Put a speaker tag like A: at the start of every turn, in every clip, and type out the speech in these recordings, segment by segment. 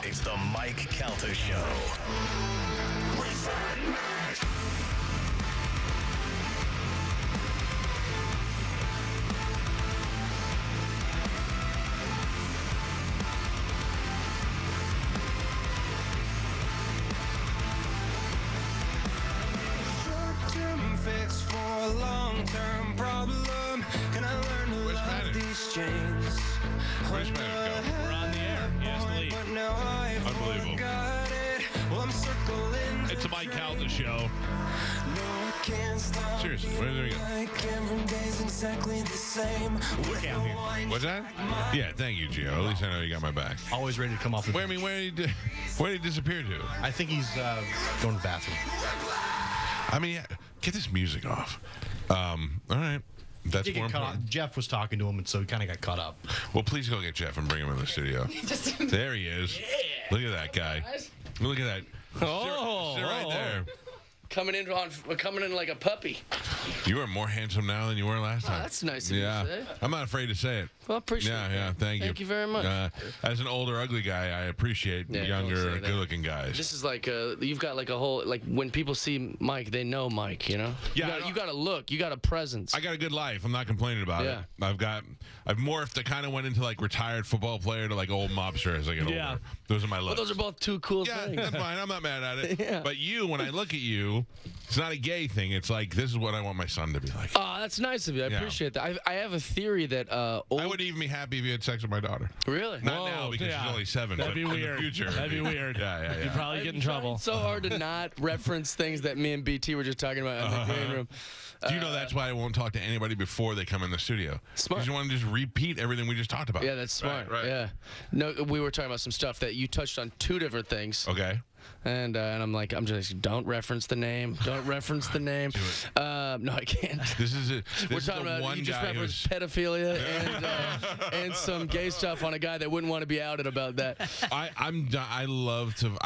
A: It's the Mike Calta Show.
B: Short-term fix for a long-term problem. Can I learn to love these chains?
C: Where's Matt go?
D: We're on the air. He has to leave.
B: But now I've
C: Unbelievable.
B: forgot it. Well, I'm circling.
C: It's the Mike Calta Show.
B: No, I can't stop.
C: Seriously, where do we go?
B: Like every day's exactly the same. With the wine
C: What's that? Yeah, thank you, Gio. At least I know you got my back.
D: Always ready to come off the
C: Where did he disappear to?
D: I think he's going to the bathroom.
C: I mean, yeah, get this music off. All right. That's more important.
D: Jeff was talking to him, and so he kind of got caught up.
C: Well, please go get Jeff and bring him in the studio. There he is. Look at that guy. Look at that. Sit right there.
E: Coming in like a puppy.
C: You are more handsome now than you were last time.
E: That's nice of you to say.
C: I'm not afraid to say it.
E: Well, I appreciate
C: Yeah,
E: that.
C: yeah, thank you.
E: Thank you very much.
C: As an older, ugly guy, I appreciate
E: Yeah, don't
C: younger,
E: say that.
C: good-looking guys.
E: This is like you've got like a whole like when people see Mike, they know Mike. You know.
C: Yeah,
E: You got a look. You got a presence.
C: I got a good life. I'm not complaining about it. I've morphed. I kind of went into like retired football player to like old mobster as I get older. Those are my looks.
E: Well, those are both two cool
C: Yeah,
E: things.
C: that's fine. I'm not mad at it.
E: Yeah.
C: But you, when I look at you, it's not a gay thing. It's like, this is what I want my son to be like.
E: Oh, that's nice of you. I
C: Yeah.
E: appreciate that. I have a theory that old.
C: I would even be happy if you had sex with my daughter.
E: Really?
C: Not now because she's only 7.
D: That'd
C: but
D: be
C: in
D: weird.
C: the future.
D: That'd be weird.
C: Yeah.
D: You'd probably get in trouble.
E: It's so hard to not reference things that me and BT were just talking about in the green room.
C: Do you know that's why I won't talk to anybody before they come in the studio?
E: Smart.
C: Because you want to just repeat everything we just talked about.
E: Yeah, that's smart.
C: Right.
E: Yeah. No, we were talking about some stuff that you touched on 2 different things.
C: Okay.
E: And I'm like, I'm just don't reference the name. Don't reference the name.
C: Do it.
E: No, I can't.
C: This is it.
E: We're talking about
C: one
E: you just
C: guy
E: referenced pedophilia and some gay stuff on a guy that wouldn't want to be outed about that.
C: I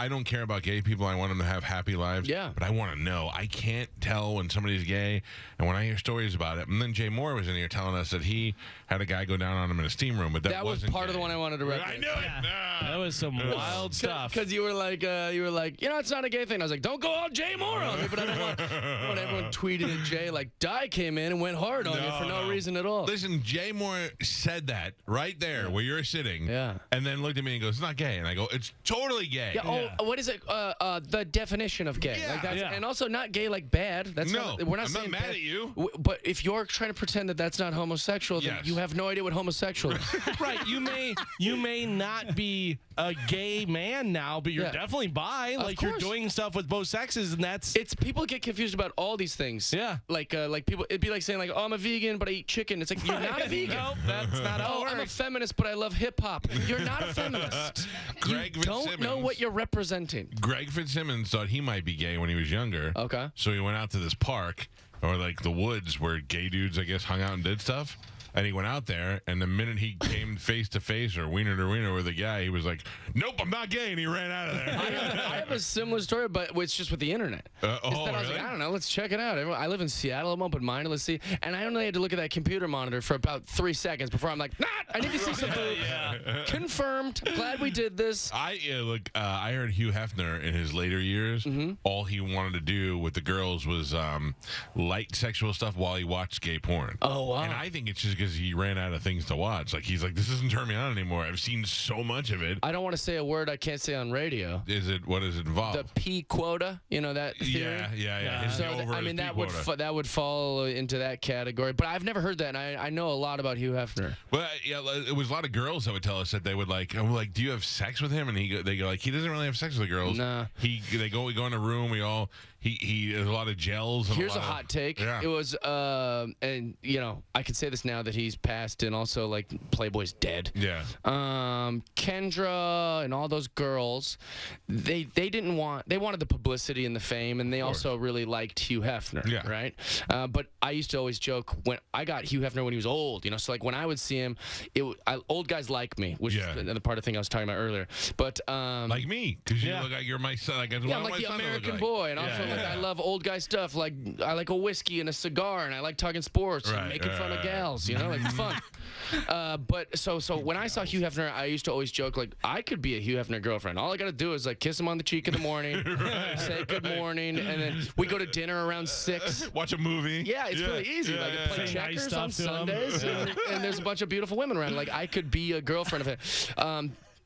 C: don't care about gay people. I want them to have happy lives.
E: Yeah.
C: But I want to know. I can't tell when somebody's gay, and when I hear stories about it. And then Jay Moore was in here telling us that he had a guy go down on him in a steam room, but that
E: was
C: wasn't
E: part of the
C: gay.
E: one I wanted to reference.
C: I knew it.
D: That was some wild stuff.
E: Because you were like, it's not a gay thing. I was like, don't go all Jay Moore on me. But I don't want everyone tweeting at Jay like, Di came in and went hard on you for no reason at all.
C: Listen, Jay Moore said that right there where you're sitting.
E: Yeah.
C: And then looked at me and goes, it's not gay. And I go, it's totally gay.
E: Yeah. Oh, what is it? The definition of gay.
C: Yeah.
E: Like that's,
D: Yeah.
E: And also not gay like bad. That's
C: No,
E: not, we're not
C: I'm not
E: saying
C: mad
E: bad.
C: at you.
E: But if you're trying to pretend that that's not homosexual, then
C: Yes.
E: you have no idea what homosexual is.
D: Right, you may not be a gay man now, but you're
E: Yeah.
D: definitely bi. Like you're
E: course.
D: doing stuff with both sexes, and that's
E: It's people get confused about all these things.
D: Yeah.
E: Like people, it'd be like saying like, oh, I'm a vegan, but I eat chicken. It's like you're not a vegan.
D: Nope, that's not how
E: Oh,
D: it
E: I'm a
D: works.
E: feminist, but I love hip hop. You're not a feminist.
C: Greg
E: You don't know
C: Fitzsimmons.
E: what you're representing.
C: Greg Fitzsimmons thought he might be gay when he was younger.
E: Okay.
C: So he went out to this park or like the woods where gay dudes, I guess, hung out and did stuff. And he went out there, and the minute he came face to face or wiener to wiener with a guy, he was like, "Nope, I'm not gay," and he ran out of there.
E: I have a similar story, but it's just with the internet. Instead, I was
C: really?
E: like, I don't know, let's check it out. I live in Seattle, I'm open-minded, let's see. And I only had to look at that computer monitor for about 3 seconds before I'm like, I need to see some food. Confirmed. Glad we did this.
C: I heard Hugh Hefner in his later years, all he wanted to do with the girls was light sexual stuff while he watched gay porn.
E: Oh, wow.
C: And I think it's just because he ran out of things to watch. Like, he's like, this doesn't turn me on anymore. I've seen so much of it.
E: I don't want to say a word I can't say on radio.
C: What does it involve?
E: The P quota, you know that theory?
C: Yeah. His
E: So
C: over his
E: that
C: P
E: would
C: quota.
E: that would fall into that category. But I've never heard that, and I know a lot about Hugh Hefner.
C: Well, yeah, it was a lot of girls that would tell us that they would like. I'm like, do you have sex with him? And they go like, he doesn't really have sex with the girls.
E: Nah.
C: We go in a room. He there's a lot of gels. And
E: Here's a
C: lot
E: hot take.
C: Yeah.
E: It was, and I can say this now that he's passed, and also like Playboy's dead.
C: Yeah.
E: Kendra and all those girls, they wanted the publicity and the fame, and they also really liked Hugh Hefner.
C: Yeah.
E: Right. But I used to always joke when I got Hugh Hefner when he was old. So like when I would see him, old guys like me, which is the part of the thing I was talking about earlier. But
C: like me, because you look like you're my son. Like,
E: I'm like the American boy, and also Like, I love old guy stuff. Like I like a whiskey and a cigar, and I like talking sports and making fun of gals. You know, like it's fun. But so when I saw Hugh Hefner, I used to always joke like I could be a Hugh Hefner girlfriend. All I gotta do is like kiss him on the cheek in the morning, say good morning, and then we go to dinner around 6.
C: Watch a movie.
E: Yeah, it's really easy. Like play
D: Say nice
E: checkers
D: stuff
E: on
D: to 'em.
E: Sundays, and there's a bunch of beautiful women around. Like I could be a girlfriend of it.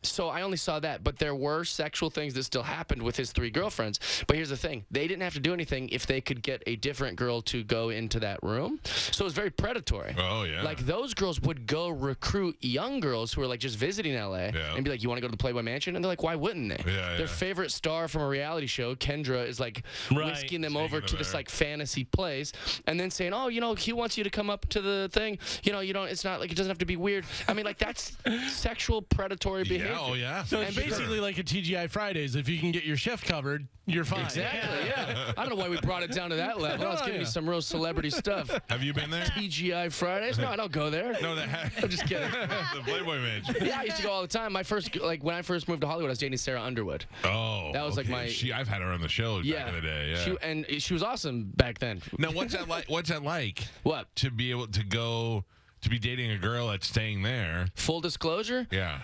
E: So I only saw that, but there were sexual things that still happened with his 3 girlfriends. But here's the thing. They didn't have to do anything if they could get a different girl to go into that room. So it was very predatory.
C: Oh, yeah.
E: Like those girls would go recruit young girls who were like just visiting LA and be like, you want to go to the Playboy Mansion? And they're like, why wouldn't they? Their favorite star from a reality show, Kendra, is like whisking them over to this like fantasy place and then saying, oh, you know, he wants you to come up to the thing. You know, you don't, it's not like, it doesn't have to be weird. I mean, like that's sexual predatory behavior.
C: Oh, yeah.
D: So it's basically like a TGI Fridays. If you can get your shift covered, you're fine.
E: Exactly, yeah. I don't know why we brought it down to that level. I was giving you some real celebrity stuff.
C: Have you been there?
E: TGI Fridays? No, I don't go there.
C: No,
E: I'm just kidding.
C: the Playboy Mansion.
E: Yeah, I used to go all the time. My first, like when I first moved to Hollywood, I was dating Sarah Underwood.
C: Oh,
E: that was like my.
C: I've had her on the show back in the day. Yeah,
E: she was awesome back then.
C: Now, what's that like? What's that like?
E: What?
C: To be able to go to be dating a girl that's staying there?
E: Full disclosure.
C: Yeah.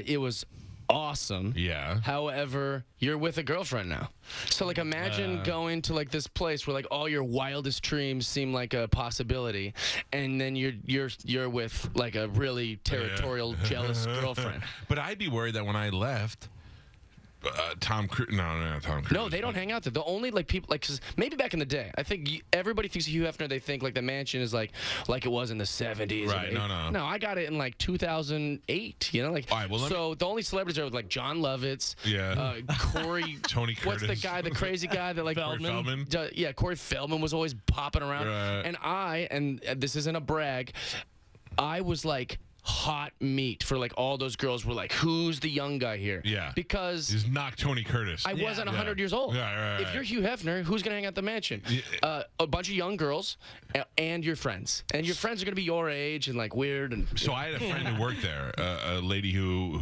E: It was awesome.
C: Yeah.
E: However, you're with a girlfriend now. So like imagine going to like this place where like all your wildest dreams seem like a possibility, and then you're with like a really territorial, jealous girlfriend.
C: But I'd be worried that when I left, Tom Cruise. No, Tom Cruise.
E: No, they don't hang out there. The only like people like 'cause maybe back in the day, I think everybody thinks of Hugh Hefner. They think like the mansion is like it was in the 70s.
C: Right? No.
E: No, I got it in like 2008. You know, like.
C: All right, well,
E: so the only celebrities are like John Lovitz.
C: Yeah.
E: Corey.
C: Tony Curtis.
E: What's the guy? The crazy guy that like
C: Feldman.
E: Yeah, Corey Feldman was always popping around.
C: Right.
E: And this isn't a brag, I was like hot meat for like all those girls were like, who's the young guy here?
C: Yeah.
E: Because
C: he's not Tony Curtis.
E: I wasn't 100 years old.
C: Right.
E: If you're Hugh Hefner, who's going to hang out at the mansion? A bunch of young girls and your friends. And your friends are going to be your age and like weird. And
C: so I had a friend who worked there, a lady who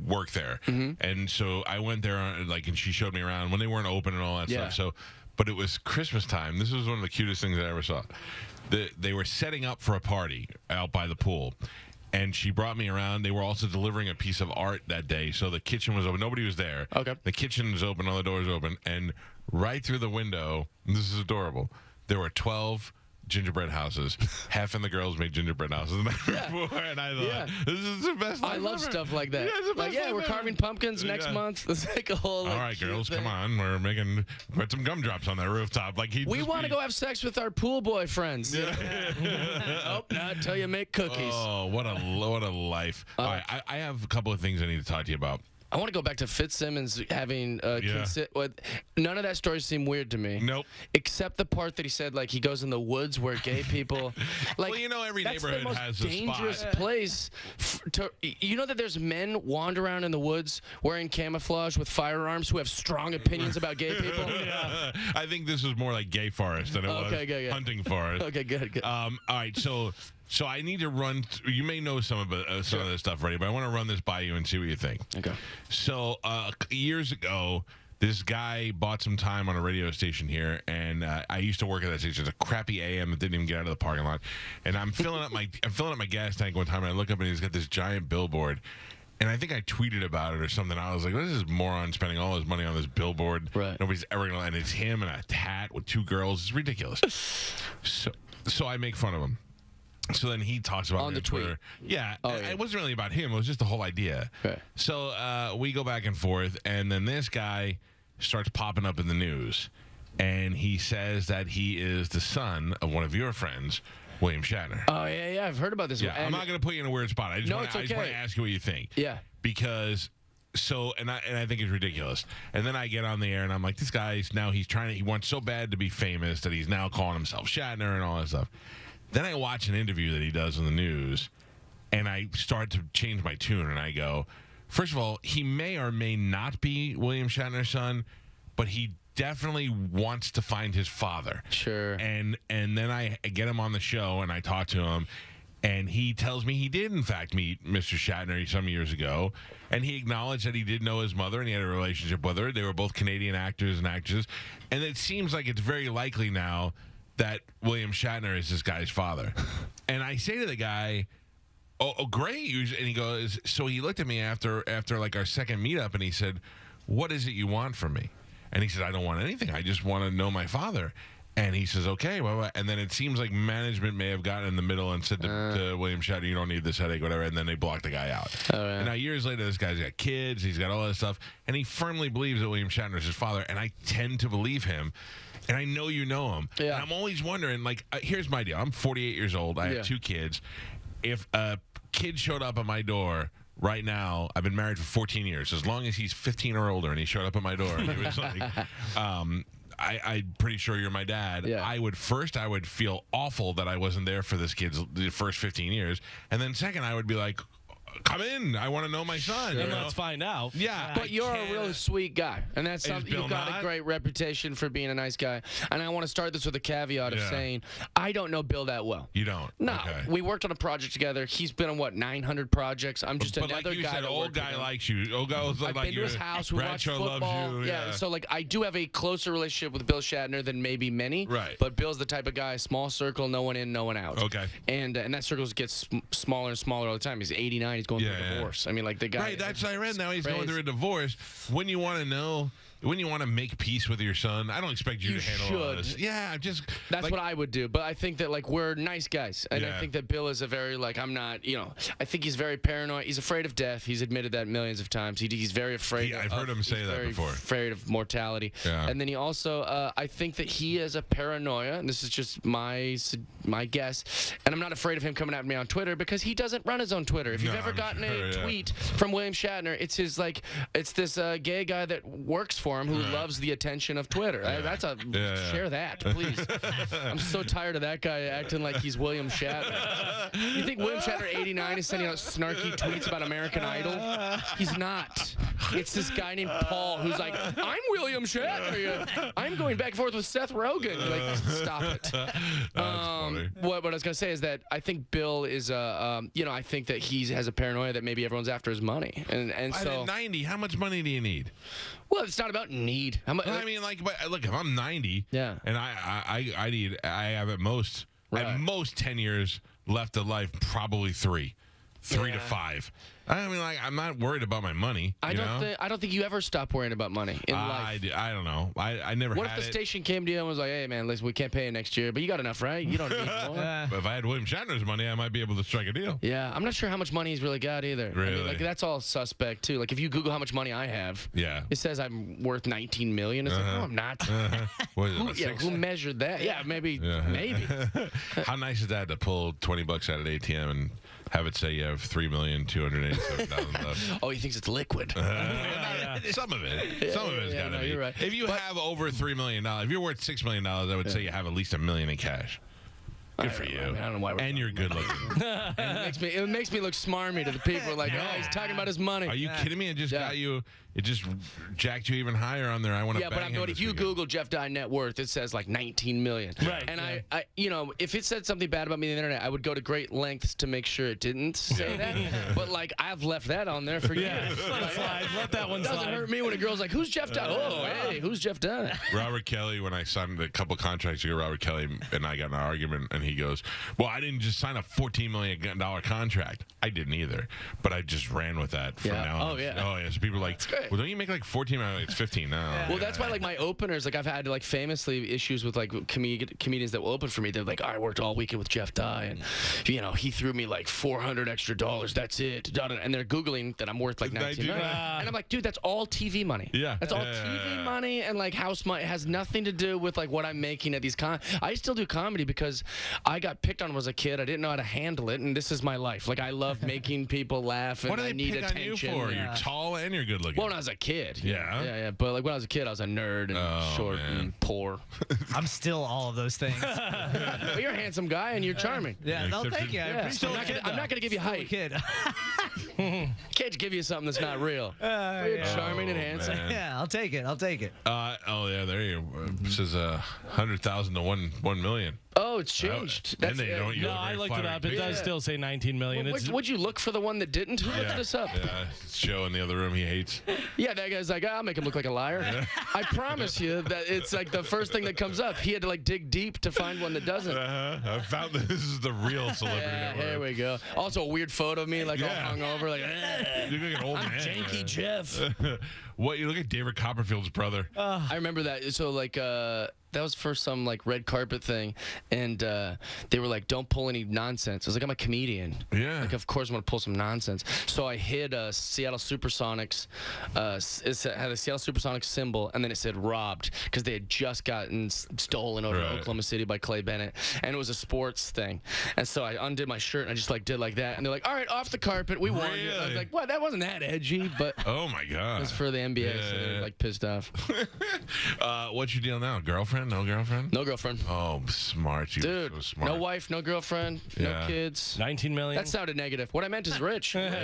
C: worked there. And so I went there and she showed me around when they weren't open and all that stuff. So, but it was Christmas time. This was one of the cutest things I ever saw. They were setting up for a party out by the pool. And she brought me around. They were also delivering a piece of art that day. So the kitchen was open. Nobody was there.
E: Okay.
C: The kitchen was open. All the doors open. And right through the window, and this is adorable, there were 12 gingerbread houses. Half of the girls made gingerbread houses the night before. And I thought, this is the best life
E: I love
C: ever.
E: stuff like that.
C: Yeah, it's the best life
E: we're
C: ever.
E: carving pumpkins next month. It's like a whole.
C: All right, girls, come on. We're put some gumdrops on that rooftop.
E: We want to go have sex with our pool boy friends. Oh, not until you make cookies.
C: Oh, what a life. All right, I have a couple of things I need to talk to you about.
E: I want to go back to Fitzsimmons having none of that story seemed weird to me.
C: Nope.
E: Except the part that he said like he goes in the woods where gay people like
C: well, every
E: that's
C: neighborhood
E: the most
C: has a
E: dangerous
C: spot.
E: place you know that there's men wander around in the woods wearing camouflage with firearms who have strong opinions about gay people.
C: I think this is more like gay forest than it was hunting forest.
E: Okay, good.
C: All right, so I need to run. You may know some of this stuff already, but I want to run this by you and see what you think.
E: Okay.
C: So years ago, this guy bought some time on a radio station here, and I used to work at that station. It's a crappy AM that didn't even get out of the parking lot. And I'm filling up my gas tank one time, and I look up and he's got this giant billboard. And I think I tweeted about it or something. I was like, what is this moron spending all his money on this billboard?
E: Right.
C: Nobody's ever going to. And it's him in a hat with 2 girls. It's ridiculous. So I make fun of him. So then he talks about
E: on
C: me
E: the tweet.
C: Twitter. Yeah,
E: Oh, yeah.
C: It wasn't really about him. It was just the whole idea.
E: Okay.
C: So we go back and forth, and then this guy starts popping up in the news, and he says that he is the son of one of your friends, William Shatner.
E: Oh yeah, I've heard about this.
C: Yeah,
E: And
C: I'm not going to put you in a weird spot. I just
E: No,
C: want
E: it's
C: to
E: okay.
C: ask you what you think.
E: Yeah.
C: Because. So and I think it's ridiculous. And then I get on the air and I'm like, this guy's now he wants so bad to be famous that he's now calling himself Shatner and all that stuff. Then I watch an interview that he does in the news, and I start to change my tune, and I go, first of all, he may or may not be William Shatner's son, but he definitely wants to find his father.
E: Sure.
C: And then I get him on the show, and I talk to him, And he tells me he did, in fact, meet Mr. Shatner some years ago. And he acknowledged that he did know his mother and he had a relationship with her. They were both Canadian actors and actresses. And it seems like it's very likely now that William Shatner is this guy's father. And I say to the guy, oh, great. And he goes, so he looked at me after like our second meetup and he said, what is it you want from me? And he said, I don't want anything. I just want to know my father. And he says, okay. Well, and then it seems like management may have gotten in the middle and said to William Shatner, you don't need this headache, whatever. And then they blocked the guy out. And now years later, this guy's got kids. He's got all this stuff. And he firmly believes that William Shatner is his father. And I tend to believe him. And I know you know him. Yeah. And I'm always wondering, like, here's my deal. I'm 48 years old. I have 2 kids. If a kid showed up at my door right now, I've been married for 14 years. As long as he's 15 or older and he showed up at my door and he was like, I'm pretty sure you're my dad. Yeah. I would feel awful that I wasn't there for this kid's the first 15 years. And then second, I would be like, come in. I want to know my son.
D: And let's find out.
E: Yeah. But you're a really sweet guy. And that's something you've got a great reputation for being a nice guy. And I want to start this with a caveat of saying, I don't know Bill that well.
C: You don't?
E: No. Okay. We worked on a project together. He's been on, 900 projects. I'm just another
C: like you
E: guy.
C: Said, old guy likes you. Old guy was like,
E: I've been to his house. We watched football.
C: Loves you.
E: Yeah. So, I do have a closer relationship with Bill Shatner than maybe many.
C: Right.
E: But Bill's the type of guy, small circle, no one in, no one out.
C: Okay.
E: And that circle gets smaller and smaller all the time. He's 89. He's going through a divorce. I mean, the guy.
C: Right, that's what I read. Now he's going through a divorce. When you want to know, when you want to make peace with your son, I don't expect you to handle all this. Yeah,
E: that's what I would do. But I think that we're nice guys, and I think that Bill is a very I'm not. I think he's very paranoid. He's afraid of death. He's admitted that millions of times. He's very afraid.
C: I've heard him say that before.
E: Afraid of mortality. Yeah. And then he also, I think that he has a paranoia, and this is just my guess. And I'm not afraid of him coming at me on Twitter because he doesn't run his own Twitter. If you've ever gotten a tweet from William Shatner, it's his it's this gay guy that works for him who loves the attention of Twitter. Share that, please. I'm so tired of that guy acting like he's William Shatner. You think William Shatner 89 is sending out snarky tweets about American Idol? He's not. It's this guy named Paul who's like, I'm William Shatner. I'm going back and forth with Seth Rogen. Stop it. What I was gonna say is that I think Bill is I think that he has a paranoia that maybe everyone's after his money, and so
C: at 90, how much money do you need?
E: Well, it's not about need.
C: But look, if I'm 90, and I have at most 10 years left of life, probably 3 to 5. I mean, I'm not worried about my money. I
E: don't think you ever stop worrying about money in life.
C: I don't know. I never.
E: What if the station came to you and was like, "Hey, man, listen, we can't pay you next year, but you got enough, right? You don't need more."
C: But if I had William Shatner's money, I might be able to strike a deal.
E: Yeah, I'm not sure how much money he's really got either.
C: Really?
E: I mean, that's all suspect too. If you Google how much money I have, it says I'm worth $19 million. It's no, I'm not. Who measured that? Yeah, maybe.
C: How nice is that to pull $20 out of the ATM and have it say you have $3,287,000 left?
E: Oh, he thinks it's liquid.
C: Some of it. Some of it's got to be.
E: You're right.
C: If you have over $3 million, if you're worth $6 million, I would say you have at least $1 million in cash. Good for you.
E: I don't know why.
C: And you're good looking.
E: And it makes me look smarmy to the people. He's talking about his money.
C: Are you kidding me? It just got you. It just jacked you even higher on there. I want to bang him.
E: But if you Google Jeff Dye net worth, it says $19 million.
D: Right.
E: And I if it said something bad about me on the internet, I would go to great lengths to make sure it didn't say that. But I've left that on there for years.
D: Let that one slide.
E: It doesn't hurt me when a girl's like, "Who's Jeff Dye?" Oh, hey, who's Jeff Dye?
C: Robert Kelly, when I signed a couple contracts ago, Robert Kelly and I got in an argument, and he goes, "Well, I didn't just sign a $14 million contract. I didn't either, but I just ran with that from now on."
E: Oh yeah.
C: So people are like, "Well, don't you make 14?" It's 15 now.
E: Well, that's why my openers, I've had famously issues with comedians that will open for me. They're like, "I worked all weekend with Jeff Dye, and he threw me $400 extra. That's it." And they're Googling that I'm worth $19 million. And I'm like, dude, that's all TV money.
C: Yeah.
E: That's all TV money and house money. It has nothing to do with what I'm making at these I still do comedy because I got picked on when I was a kid. I didn't know how to handle it, and this is my life. I love making people laugh, and
C: what do they
E: I need
C: pick
E: attention.
C: On you for? Yeah. You're tall and you're good looking.
E: Well, when I was a kid.
C: Yeah.
E: But when I was a kid, I was a nerd and short and poor.
F: I'm still all of those things.
E: Well, you're a handsome guy and you're charming.
F: Yeah, no, thank you.
E: I'm not going to give you height.
F: Kid.
E: Can't give you something that's not real. You're charming and handsome.
C: Man.
F: Yeah, I'll take it.
C: Oh yeah, there you go. This is 100,000 to 1 million.
E: Oh, it's changed.
C: And they don't.
D: No, I looked it up. It does still say 19 million.
E: Would you look for the one that didn't? Who looked this up?
C: Yeah, Joe in the other room he hates.
E: Yeah, that guy's like, I'll make him look like a liar. I promise you that it's like the first thing that comes up. He had to like dig deep to find one that doesn't.
C: I found that this is the real celebrity.
E: Here we go. Also, a weird photo of me, like all hungover, like.
C: You look like an old man.
E: Janky Jeff.
C: What, you look like David Copperfield's brother.
E: I remember that. So like that was for some like red carpet thing, and they were like, "Don't pull any nonsense." I was like, "I'm a comedian.
C: Yeah.
E: Like, of course I'm gonna pull some nonsense." So I hid Seattle Supersonics. It had a Seattle Supersonics symbol, and then it said "robbed" because they had just gotten stolen over Oklahoma City by Clay Bennett, and it was a sports thing. And so I undid my shirt and I just like did like that, and they're like, "All right, off the carpet. We won."
C: Really?
E: I was like, "What? That wasn't that edgy," but.
C: Oh my God.
E: It was for the NBA, so they're like pissed off.
C: What's your deal now? Girlfriend? No girlfriend?
E: No girlfriend.
C: Oh, smart. You
E: Dude,
C: so smart.
E: no wife, no girlfriend, no kids.
D: 19 million.
E: That sounded negative. What I meant is rich.
C: When's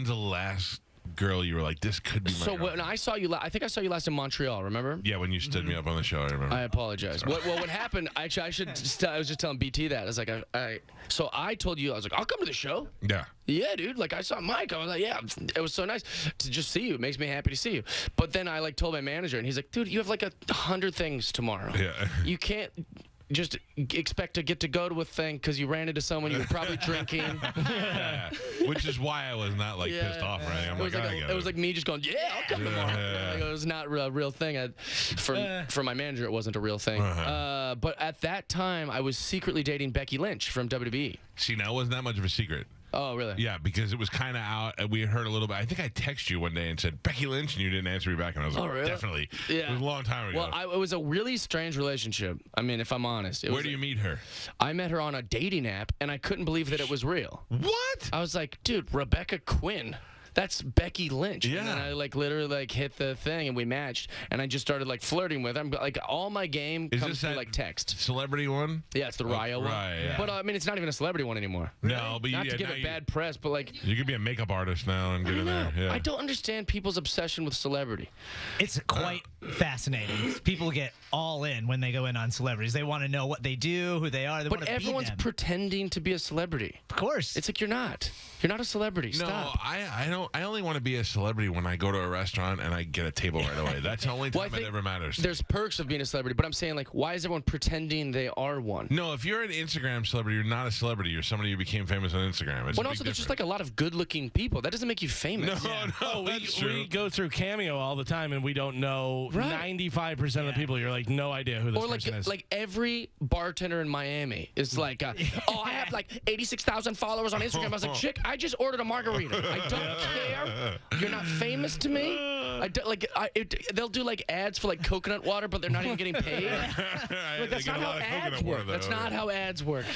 C: the last girl you were like, this could be my
E: So
C: girlfriend?
E: when I saw you, I think I saw you last in Montreal. Remember?
C: Yeah, when you stood me up on the show, I remember.
E: I apologize. What happened? Actually, I was just telling BT that. I was like, so I told you, I was like, I'll come to the show.
C: Yeah.
E: Yeah, dude. Like, I saw Mike. I was like, yeah, it was so nice to just see you. It makes me happy to see you. But then I like told my manager, and he's like, dude, you have like 100 things tomorrow.
C: Yeah.
E: You can't just expect to get to go to a thing because you ran into someone you were probably drinking.
C: Yeah. Which is why I was not like pissed off, right? I'm like, I get
E: it was like me just going, yeah, I'll come tomorrow. Like, it was not a real thing. For my manager, it wasn't a real thing. But at that time, I was secretly dating Becky Lynch from WWE.
C: See, now it wasn't that much of a secret.
E: Oh, really?
C: Yeah, because it was kind of out. We had heard a little bit. I think I texted you one day and said, Becky Lynch, and you didn't answer me back. And I was like,
E: really?
C: Definitely.
E: Yeah.
C: It was a long time ago.
E: Well, it was a really strange relationship. I mean, if I'm honest.
C: Where do you meet her?
E: I met her on a dating app, and I couldn't believe that it was real.
C: What?
E: I was like, dude, Rebecca Quinn. That's Becky Lynch.
C: Yeah.
E: And then I like literally like hit the thing and we matched, and I just started like flirting with her. I'm like, all my game comes through like text.
C: Celebrity one?
E: Yeah, it's the Ryo one.
C: Right, yeah.
E: But I mean, it's not even a celebrity one anymore.
C: No, but
E: not to give it bad press, but like
C: you could be a makeup artist now and get in there. Yeah.
E: I don't understand people's obsession with celebrity.
F: It's quite fascinating. People get all in when they go in on celebrities. They want to know what they do, who they are. They want
E: But
F: to
E: everyone's
F: be them.
E: pretending to be a celebrity.
F: Of course.
E: It's like you're not. You're not a celebrity.
C: No,
E: Stop.
C: I don't. I only want to be a celebrity when I go to a restaurant and I get a table right away. That's the only time it ever matters.
E: There's perks of being a celebrity, but I'm saying, like, why is everyone pretending they are one?
C: No, if you're an Instagram celebrity, you're not a celebrity. You're somebody who became famous on Instagram. It's
E: Well, also, there's just like a lot of good-looking people. That doesn't make you famous.
C: No, that's true.
D: We go through Cameo all the time, and we don't know 95% of the people. You're like, no idea who this person is.
E: Or like every bartender in Miami is like, oh, I have like 86,000 followers on Instagram. I was like, chick, I just ordered a margarita. I don't care. You're not famous to me. They'll do like ads for like coconut water, but they're not even getting paid. Like, that's not how ads work. That's not how ads work.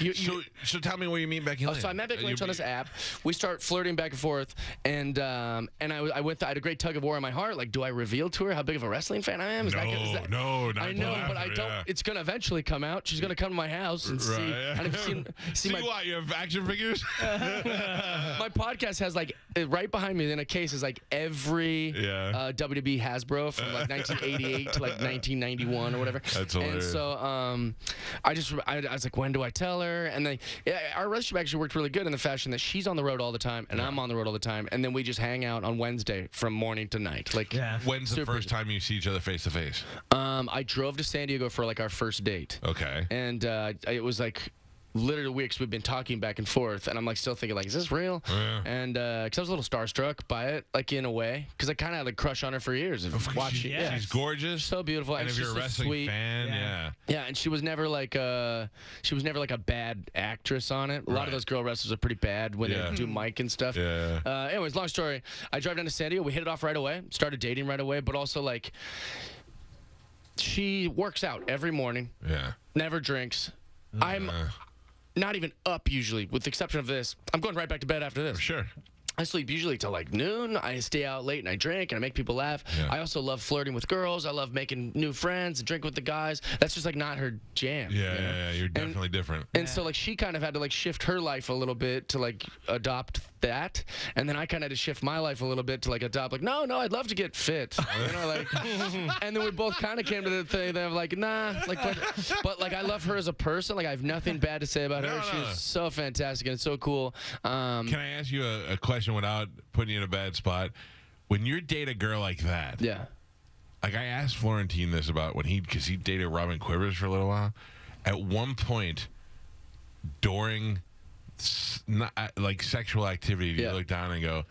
C: So tell me where you meet Becky Lynch.
E: So I met Becky Lynch on this app. We start flirting back and forth, and I had a great tug of war in my heart. Like, do I reveal to her how big of a wrestling fan I am?
C: No, not
E: I know, but I don't. It's gonna eventually come out. She's gonna come to my house and see. And see my,
C: what? You have action figures?
E: My podcast has like right behind me in a case is like every WWE Hasbro from like 1988 to like 1991 or whatever.
C: That's hilarious.
E: And so I was like, when do I tell her? And then our relationship actually worked really good in the fashion that she's on the road all the time and I'm on the road all the time, and then we just hang out on Wednesday from morning to night. Like,
C: when's the first time you see each other face to face?
E: I drove to San Diego for like our first date.
C: Okay.
E: And it was like literally weeks we've been talking back and forth, and I'm like still thinking like, is this real? Yeah. And because I was a little starstruck by it, like in a way, because I kind of had a crush on her for years.
C: She's gorgeous,
E: so beautiful,
C: and if you're a wrestling fan,
E: and she was never like a bad actress on it. A lot of those girl wrestlers are pretty bad when they do mic and stuff. Yeah. Anyways, long story. I drive down to San Diego. We hit it off right away. Started dating right away, but also like she works out every morning. Yeah. Never drinks. I'm not even up usually, with the exception of this. I'm going right back to bed after this.
C: Sure.
E: I sleep usually till like noon. I stay out late and I drink and I make people laugh. Yeah. I also love flirting with girls. I love making new friends and drinking with the guys. That's just like not her jam.
C: Yeah, you're definitely different.
E: And so like she kind of had to like shift her life a little bit to like adopt that, and then I kind of had to shift my life a little bit to like adopt like no, I'd love to get fit, you know, like, and then we both kind of came to the thing that I'm like nah, like, but like I love her as a person. Like I have nothing bad to say about her. She's so fantastic and so cool.
C: Can I ask you a question without putting you in a bad spot? When you date a girl like that,
E: yeah.
C: Like I asked Florentine this about because he dated Robin Quivers for a little while. At one point, during like sexual activity, you look down and go,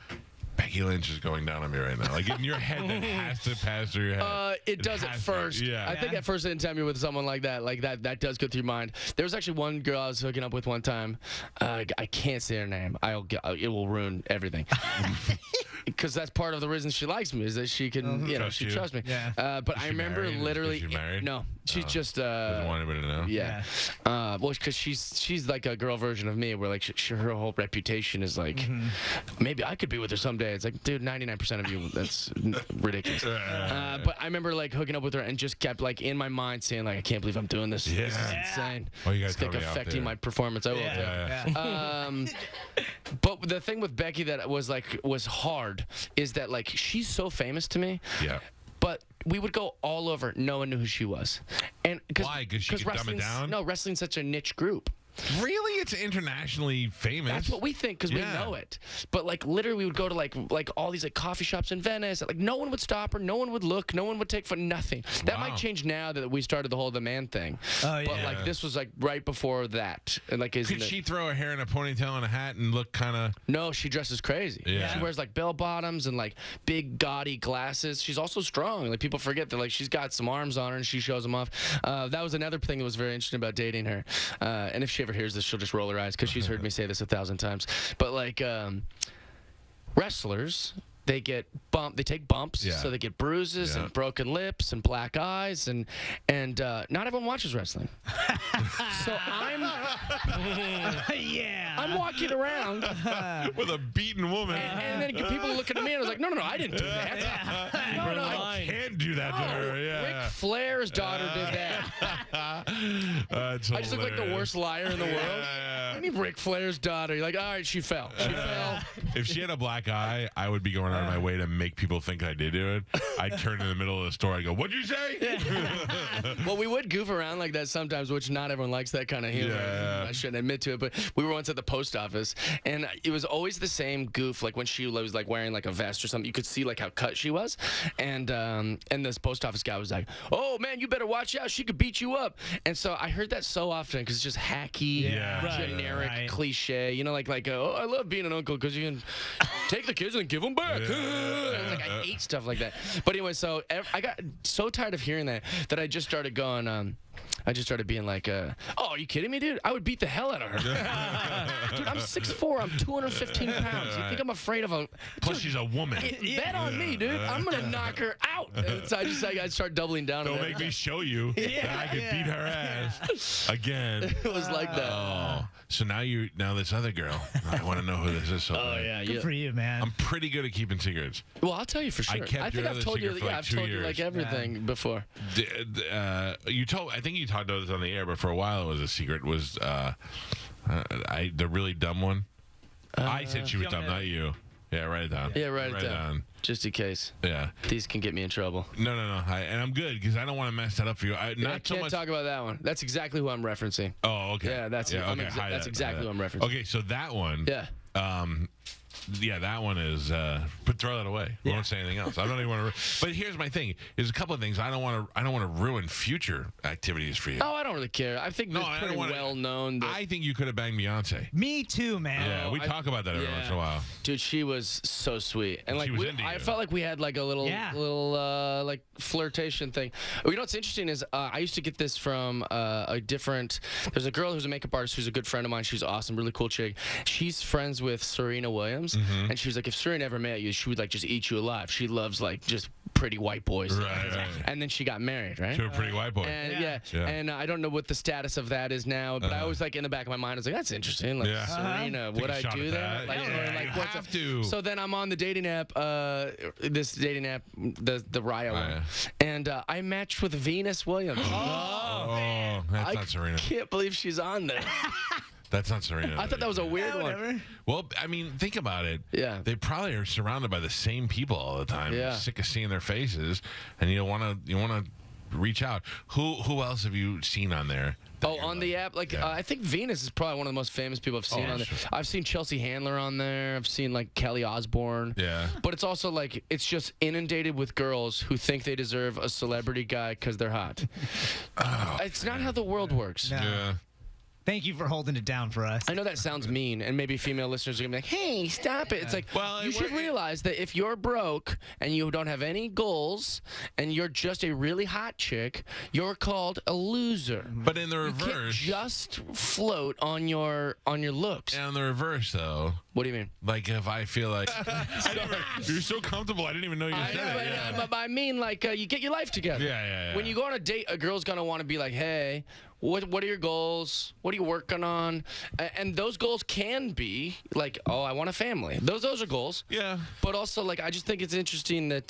C: Becky Lynch is going down on me right now. Like in your head, that has to pass through your head.
E: It does at first.
C: Yeah.
E: I think at first, anytime you're with someone like that does go through your mind. There was actually one girl I was hooking up with one time. I can't say her name. It will ruin everything. Because that's part of the reason she likes me is that she can, she trusts me.
C: Yeah.
E: But I remember literally.
C: Is she married?
E: No, she's just.
C: Doesn't want anybody to know.
E: Yeah. Well, because she's like a girl version of me, where like her whole reputation is like, maybe I could be with her someday. It's like, dude, 99% of you, that's ridiculous. But I remember like hooking up with her and just kept like in my mind saying like, I can't believe I'm doing this.
C: Yeah.
E: This is insane.
C: Oh, you guys
E: it's like affecting my performance. I will. But the thing with Becky that was hard is that like she's so famous to me.
C: Yeah.
E: But we would go all over. No one knew who she was. And
C: why? Because she could dumb it down?
E: No, wrestling's such a niche group.
C: Really? It's internationally famous.
E: That's what we think because we know it. But like literally we would go to like all these like coffee shops in Venice. Like no one would stop her. No one would look. No one would take for nothing. That might change now that we started the whole The Man thing. Oh, yeah. But like this was like right before that. And like
C: could she throw her hair in a ponytail and a hat and look kind of?
E: No, she dresses crazy. Yeah. She wears like bell bottoms and like big gaudy glasses. She's also strong. Like people forget that like she's got some arms on her and she shows them off. That was another thing that was very interesting about dating her. And if she ever hears this, she'll just roll her eyes because she's heard me say this 1,000 times. But like wrestlers, they get bumped. They take bumps, so they get bruises and broken lips and black eyes, and not everyone watches wrestling. So I'm I'm walking around
C: with a beaten woman,
E: and then people looking at me and I was like, no, I didn't do that. No,
C: I can't do that to her. Yeah.
E: Ric Flair's daughter did that. I just look like the worst liar in the world. I mean, Ric Flair's daughter. You're like, all right, she fell. She fell.
C: If she had a black eye, I would be going out of my way to make people think I did do it. I'd turn in the middle of the store. I'd go, what'd you say?
E: Well, we would goof around like that sometimes, which not everyone likes that kind of humor. I shouldn't admit to it, but we were once at the post office, and it was always the same goof. Like when she was like wearing like a vest or something, you could see like how cut she was, and this post office guy was like, "Oh man, you better watch out. She could beat you up." And so I heard that so often because it's just hacky, generic, cliche. You know, like oh, I love being an uncle because you can take the kids and give them back. Like I hate stuff like that. But anyway, so I got so tired of hearing that I just started going. I just started being like, oh, are you kidding me, dude? I would beat the hell out of her. Dude, I'm 6'4". I'm 215 pounds. You think I'm afraid of a...
C: Plus, she's a woman.
E: Bet on me, dude. I'm going to knock her out. And so I start doubling down.
C: Don't make me show you that I can beat her ass again.
E: It was like that.
C: Oh. So now this other girl, I want to know who this is. So
F: Good for you, man.
C: I'm pretty good at keeping secrets.
E: Well, I'll tell you for sure.
C: I think
E: I've told you.
C: I've told
E: you like everything before.
C: I think you talked about this on the air, but for a while it was a secret. Was the really dumb one? I said she was dumb, not you. Yeah, write it down.
E: Yeah, write it down. Just in case.
C: Yeah.
E: These can get me in trouble.
C: No. And I'm good because I don't want to mess that up for you. I
E: can't talk about that one. That's exactly who I'm referencing.
C: Oh, okay.
E: Yeah, that's exactly who I'm referencing.
C: Okay, so that one.
E: Yeah.
C: Yeah, that one is. But throw that away. We won't say anything else. I don't even want to. But here's my thing: there's a couple of things I don't want to ruin future activities for you.
E: Oh, I don't really care. I think it's pretty well known.
C: I think you could have banged Beyonce.
F: Me too, man.
C: Yeah, we talk about that every once in a while.
E: Dude, she was so sweet, and like I felt like we had like a little like flirtation thing. You know what's interesting is I used to get this from a different. There's a girl who's a makeup artist who's a good friend of mine. She's awesome, really cool chick. She's friends with Serena Williams. And she was like, if Serena ever met you, she would like just eat you alive. She loves like just pretty white boys.
C: Right.
E: And then she got married, right?
C: To a pretty white boy.
E: And and I don't know what the status of that is now, but I was like in the back of my mind, I was like, that's interesting. Like Serena, would I do that? Like,
C: you have to.
E: So then I'm on the dating app, this dating app, the Raya one, and I matched with Venus Williams.
C: Oh, that's not Serena.
E: I can't believe she's on there.
C: That's not Serena.
E: I thought that was a weird one.
C: Well, I mean, think about it.
E: Yeah.
C: They probably are surrounded by the same people all the time.
E: Yeah.
C: Sick of seeing their faces, and you want to reach out. Who else have you seen on there?
E: Oh, on the app? I think Venus is probably one of the most famous people I've seen on there.
C: Sure.
E: I've seen Chelsea Handler on there. I've seen, like, Kelly Osbourne.
C: Yeah.
E: But it's also, like, it's just inundated with girls who think they deserve a celebrity guy because they're hot. It's not how the world works.
F: No.
C: Yeah.
F: Thank you for holding it down for us.
E: I know that sounds mean, and maybe female listeners are going to be like, hey, stop it. It's like, you should realize that if you're broke and you don't have any goals and you're just a really hot chick, you're called a loser.
C: But in the reverse,
E: you can't just float on your looks.
C: And in the reverse, though.
E: What do you mean?
C: Like, if I feel like you're so comfortable, I didn't even know you said it.
E: But I mean, like, you get your life together.
C: Yeah.
E: When you go on a date, a girl's gonna want to be like, hey, what are your goals? What are you working on? And those goals can be like, oh, I want a family. Those are goals.
C: Yeah.
E: But also, like, I just think it's interesting that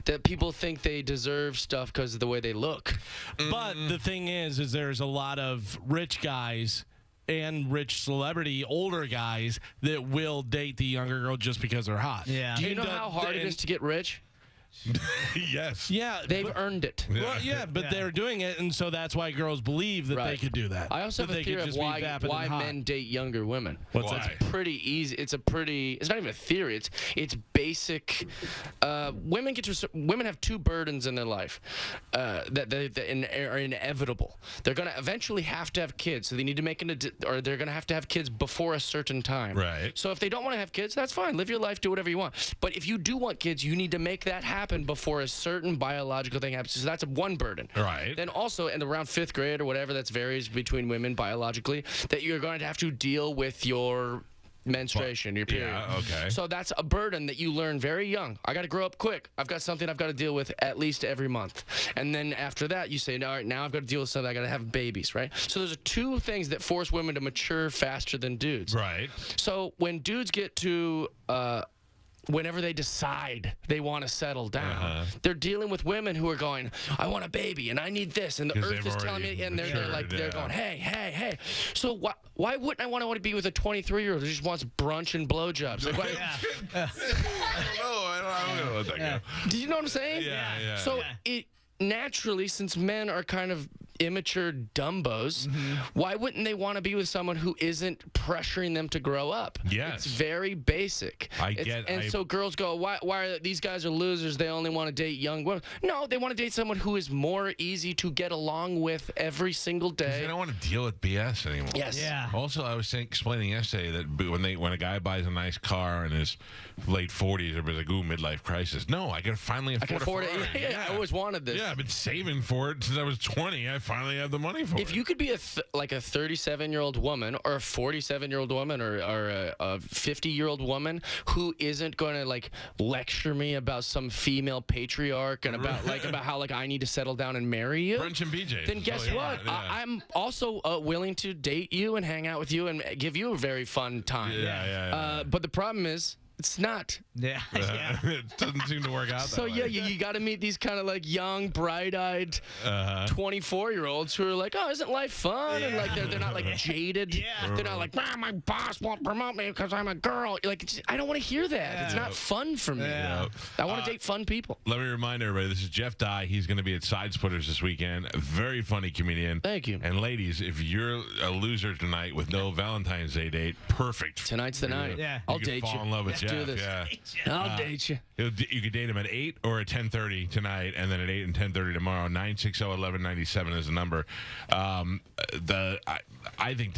E: that people think they deserve stuff because of the way they look.
D: But the thing is there's a lot of rich guys and rich celebrity older guys that will date the younger girl just because they're hot.
F: Yeah.
E: Do you know how hard it is to get rich?
C: Yes.
D: Yeah.
E: They've earned it.
D: Well, but they're doing it, and so that's why girls believe that they could do that.
E: I also have a theory of why men date younger women.
D: What's
C: Why?
D: that?
E: It's pretty easy. It's not even a theory. It's basic. Women have two burdens in their life that are inevitable. They're gonna eventually have to have kids, so they need to or they're gonna have to have kids before a certain time.
C: Right.
E: So if they don't want to have kids, that's fine. Live your life, do whatever you want. But if you do want kids, you need to make that happen before a certain biological thing happens. So that's one burden.
C: Right.
E: Then also, in around 5th grade or whatever, that varies between women biologically, that you're going to have to deal with your menstruation, your period.
C: Yeah, okay.
E: So that's a burden that you learn very young. I got to grow up quick. I've got something I've got to deal with at least every month. And then after that, you say, all right, now I've got to deal with something. I got to have babies, right? So there's two things that force women to mature faster than dudes.
C: Right.
E: So when dudes get to whenever they decide they want to settle down, they're dealing with women who are going, I want a baby and I need this, and the earth is telling me, and they're going, hey. So why wouldn't I want to be with a 23-year-old who just wants brunch and blowjobs? Like,
C: I don't know. Let that go.
E: do you know what I'm saying?
C: Yeah.
E: So it naturally, since men are kind of immature dumbos, why wouldn't they want to be with someone who isn't pressuring them to grow up?
C: Yes.
E: It's very basic. So girls go, why are these guys are losers? They only want to date young women. No, they want to date someone who is more easy to get along with every single day.
C: They don't want to deal with BS anymore.
E: Yes.
F: Yeah.
C: Also, I was explaining yesterday that when a guy buys a nice car in his late 40s, everybody's like, ooh, midlife crisis. No, I can finally afford
E: it. Yeah, I always wanted this.
C: Yeah, I've been saving for it since I was 20. I finally have the money for it.
E: If you could be a 37-year-old woman or a 47-year-old woman or a 50-year-old woman who isn't going to like lecture me about some female patriarch and about how I need to settle down and marry you,
C: Brunch and BJ's.
E: then guess what? I'm also willing to date you and hang out with you and give you a very fun time.
C: Yeah.
E: But the problem is, it's not.
F: Yeah.
C: It doesn't seem to work out that way.
E: You got to meet these kind of like young, bright-eyed 24-year-olds who are like, oh, isn't life fun? And like they're not like jaded.
F: Yeah.
E: They're not like, my boss won't promote me because I'm a girl. Like, I don't want to hear that.
F: Yeah.
E: It's not fun for me.
F: Yeah.
E: I want to date fun people.
C: Let me remind everybody, this is Jeff Dye. He's going to be at Side Splitters this weekend. A very funny comedian.
E: Thank you.
C: And ladies, if you're a loser tonight with no Valentine's Day date, perfect.
E: Tonight's the night.
F: Yeah.
E: I'll
C: You could
E: date you.
C: fall in love with
E: Let's
C: Jeff.
E: do this.
C: Yeah.
E: I'll date you.
C: You could date him at 8 or at 10:30 tonight, and then at 8 and 10:30 tomorrow. 960-1197 is the number. I think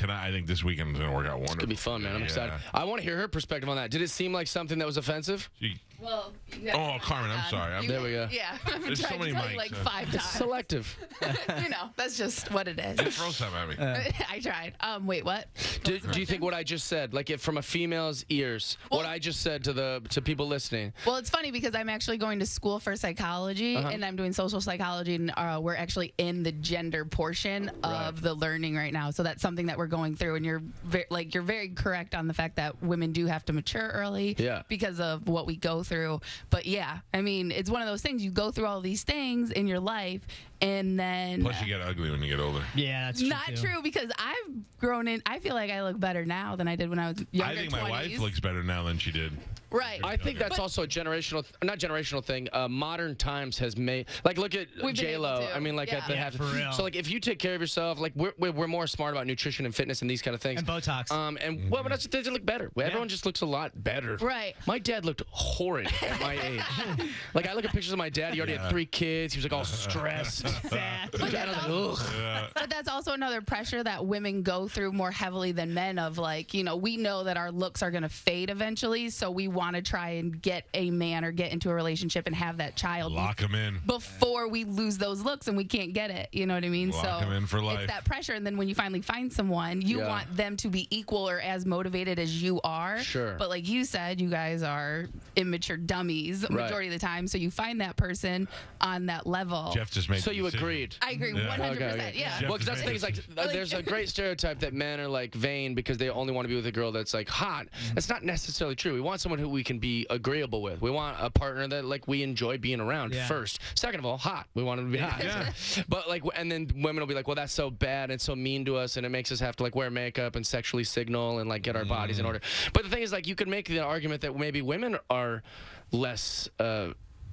C: this weekend is going to work out wonderful.
E: It's going to be fun, man. I'm excited. I want to hear her perspective on that. Did it seem like something that was offensive?
G: Well,
C: Oh, Carmen, I'm sorry.
E: There we go.
G: Yeah, I've been
C: There's so
G: trying
C: many
G: to tell you
C: mics,
G: like
C: huh?
G: 5 times.
E: Selective.
G: That's just what it is.
C: Throw some at me.
G: I tried. Wait, what?
E: Do you think what I just said, like if from a female's ears, what I just said to people listening?
G: Well, it's funny because I'm actually going to school for psychology, and I'm doing social psychology, and we're actually in the gender portion of the learning right now. So that's something that we're going through, and you're very correct on the fact that women do have to mature early because of what we go through. But yeah, I mean, it's one of those things. You go through all these things in your life, and then
C: Plus, you get ugly when you get older.
F: Yeah, that's true.
G: not
F: too.
G: true because I've grown in. I feel like I look better now than I did when I was younger.
C: I think my
G: 20s.
C: wife looks better now than she did.
G: Right.
E: I think that's also a not generational thing. Modern times has made, like, look at
G: We've been
E: J-Lo.
G: able to.
E: I mean, like, at the
F: Yeah, for real.
E: So, like, if you take care of yourself, like, we're more smart about nutrition and fitness and these kind of things.
F: And Botox.
E: And well, but that's, they look better. Everyone just looks a lot better.
G: Right.
E: My dad looked horrid at my age. Like, I look at pictures of my dad. He already had 3 kids. He was like all stressed.
F: Fat.
E: And I was like, ugh.
G: But that's also another pressure that women go through more heavily than men of like, we know that our looks are going to fade eventually. So we want to try and get a man or get into a relationship and have that child.
C: Lock them in.
G: Before we lose those looks and we can't get it. You know what I mean?
C: Lock 'em in for life.
G: It's that pressure. And then when you finally find someone, you want them to be equal or as motivated as you are.
E: Sure.
G: But like you said, you guys are immature dummies majority of the time. So you find that person on that level.
C: Jeff just made
E: So
C: the
E: you
C: decision.
E: agreed.
G: I agree 100%.
E: Okay.
G: Yeah.
C: Jeff
E: Well, because
C: just
E: that's the thing is like, there's a great stereotype that men are like vain because they only want to be with a girl that's like hot. That's not necessarily true. We want someone who we can be agreeable with. We want a partner that like we enjoy being around first. Second of all, hot. We want them to be hot.
C: Yeah.
E: But like, and then women will be like, well, that's so bad and so mean to us, and it makes us have to like wear makeup and sexually signal and like get our bodies in order. But the thing is, like, you could make the argument that maybe women are less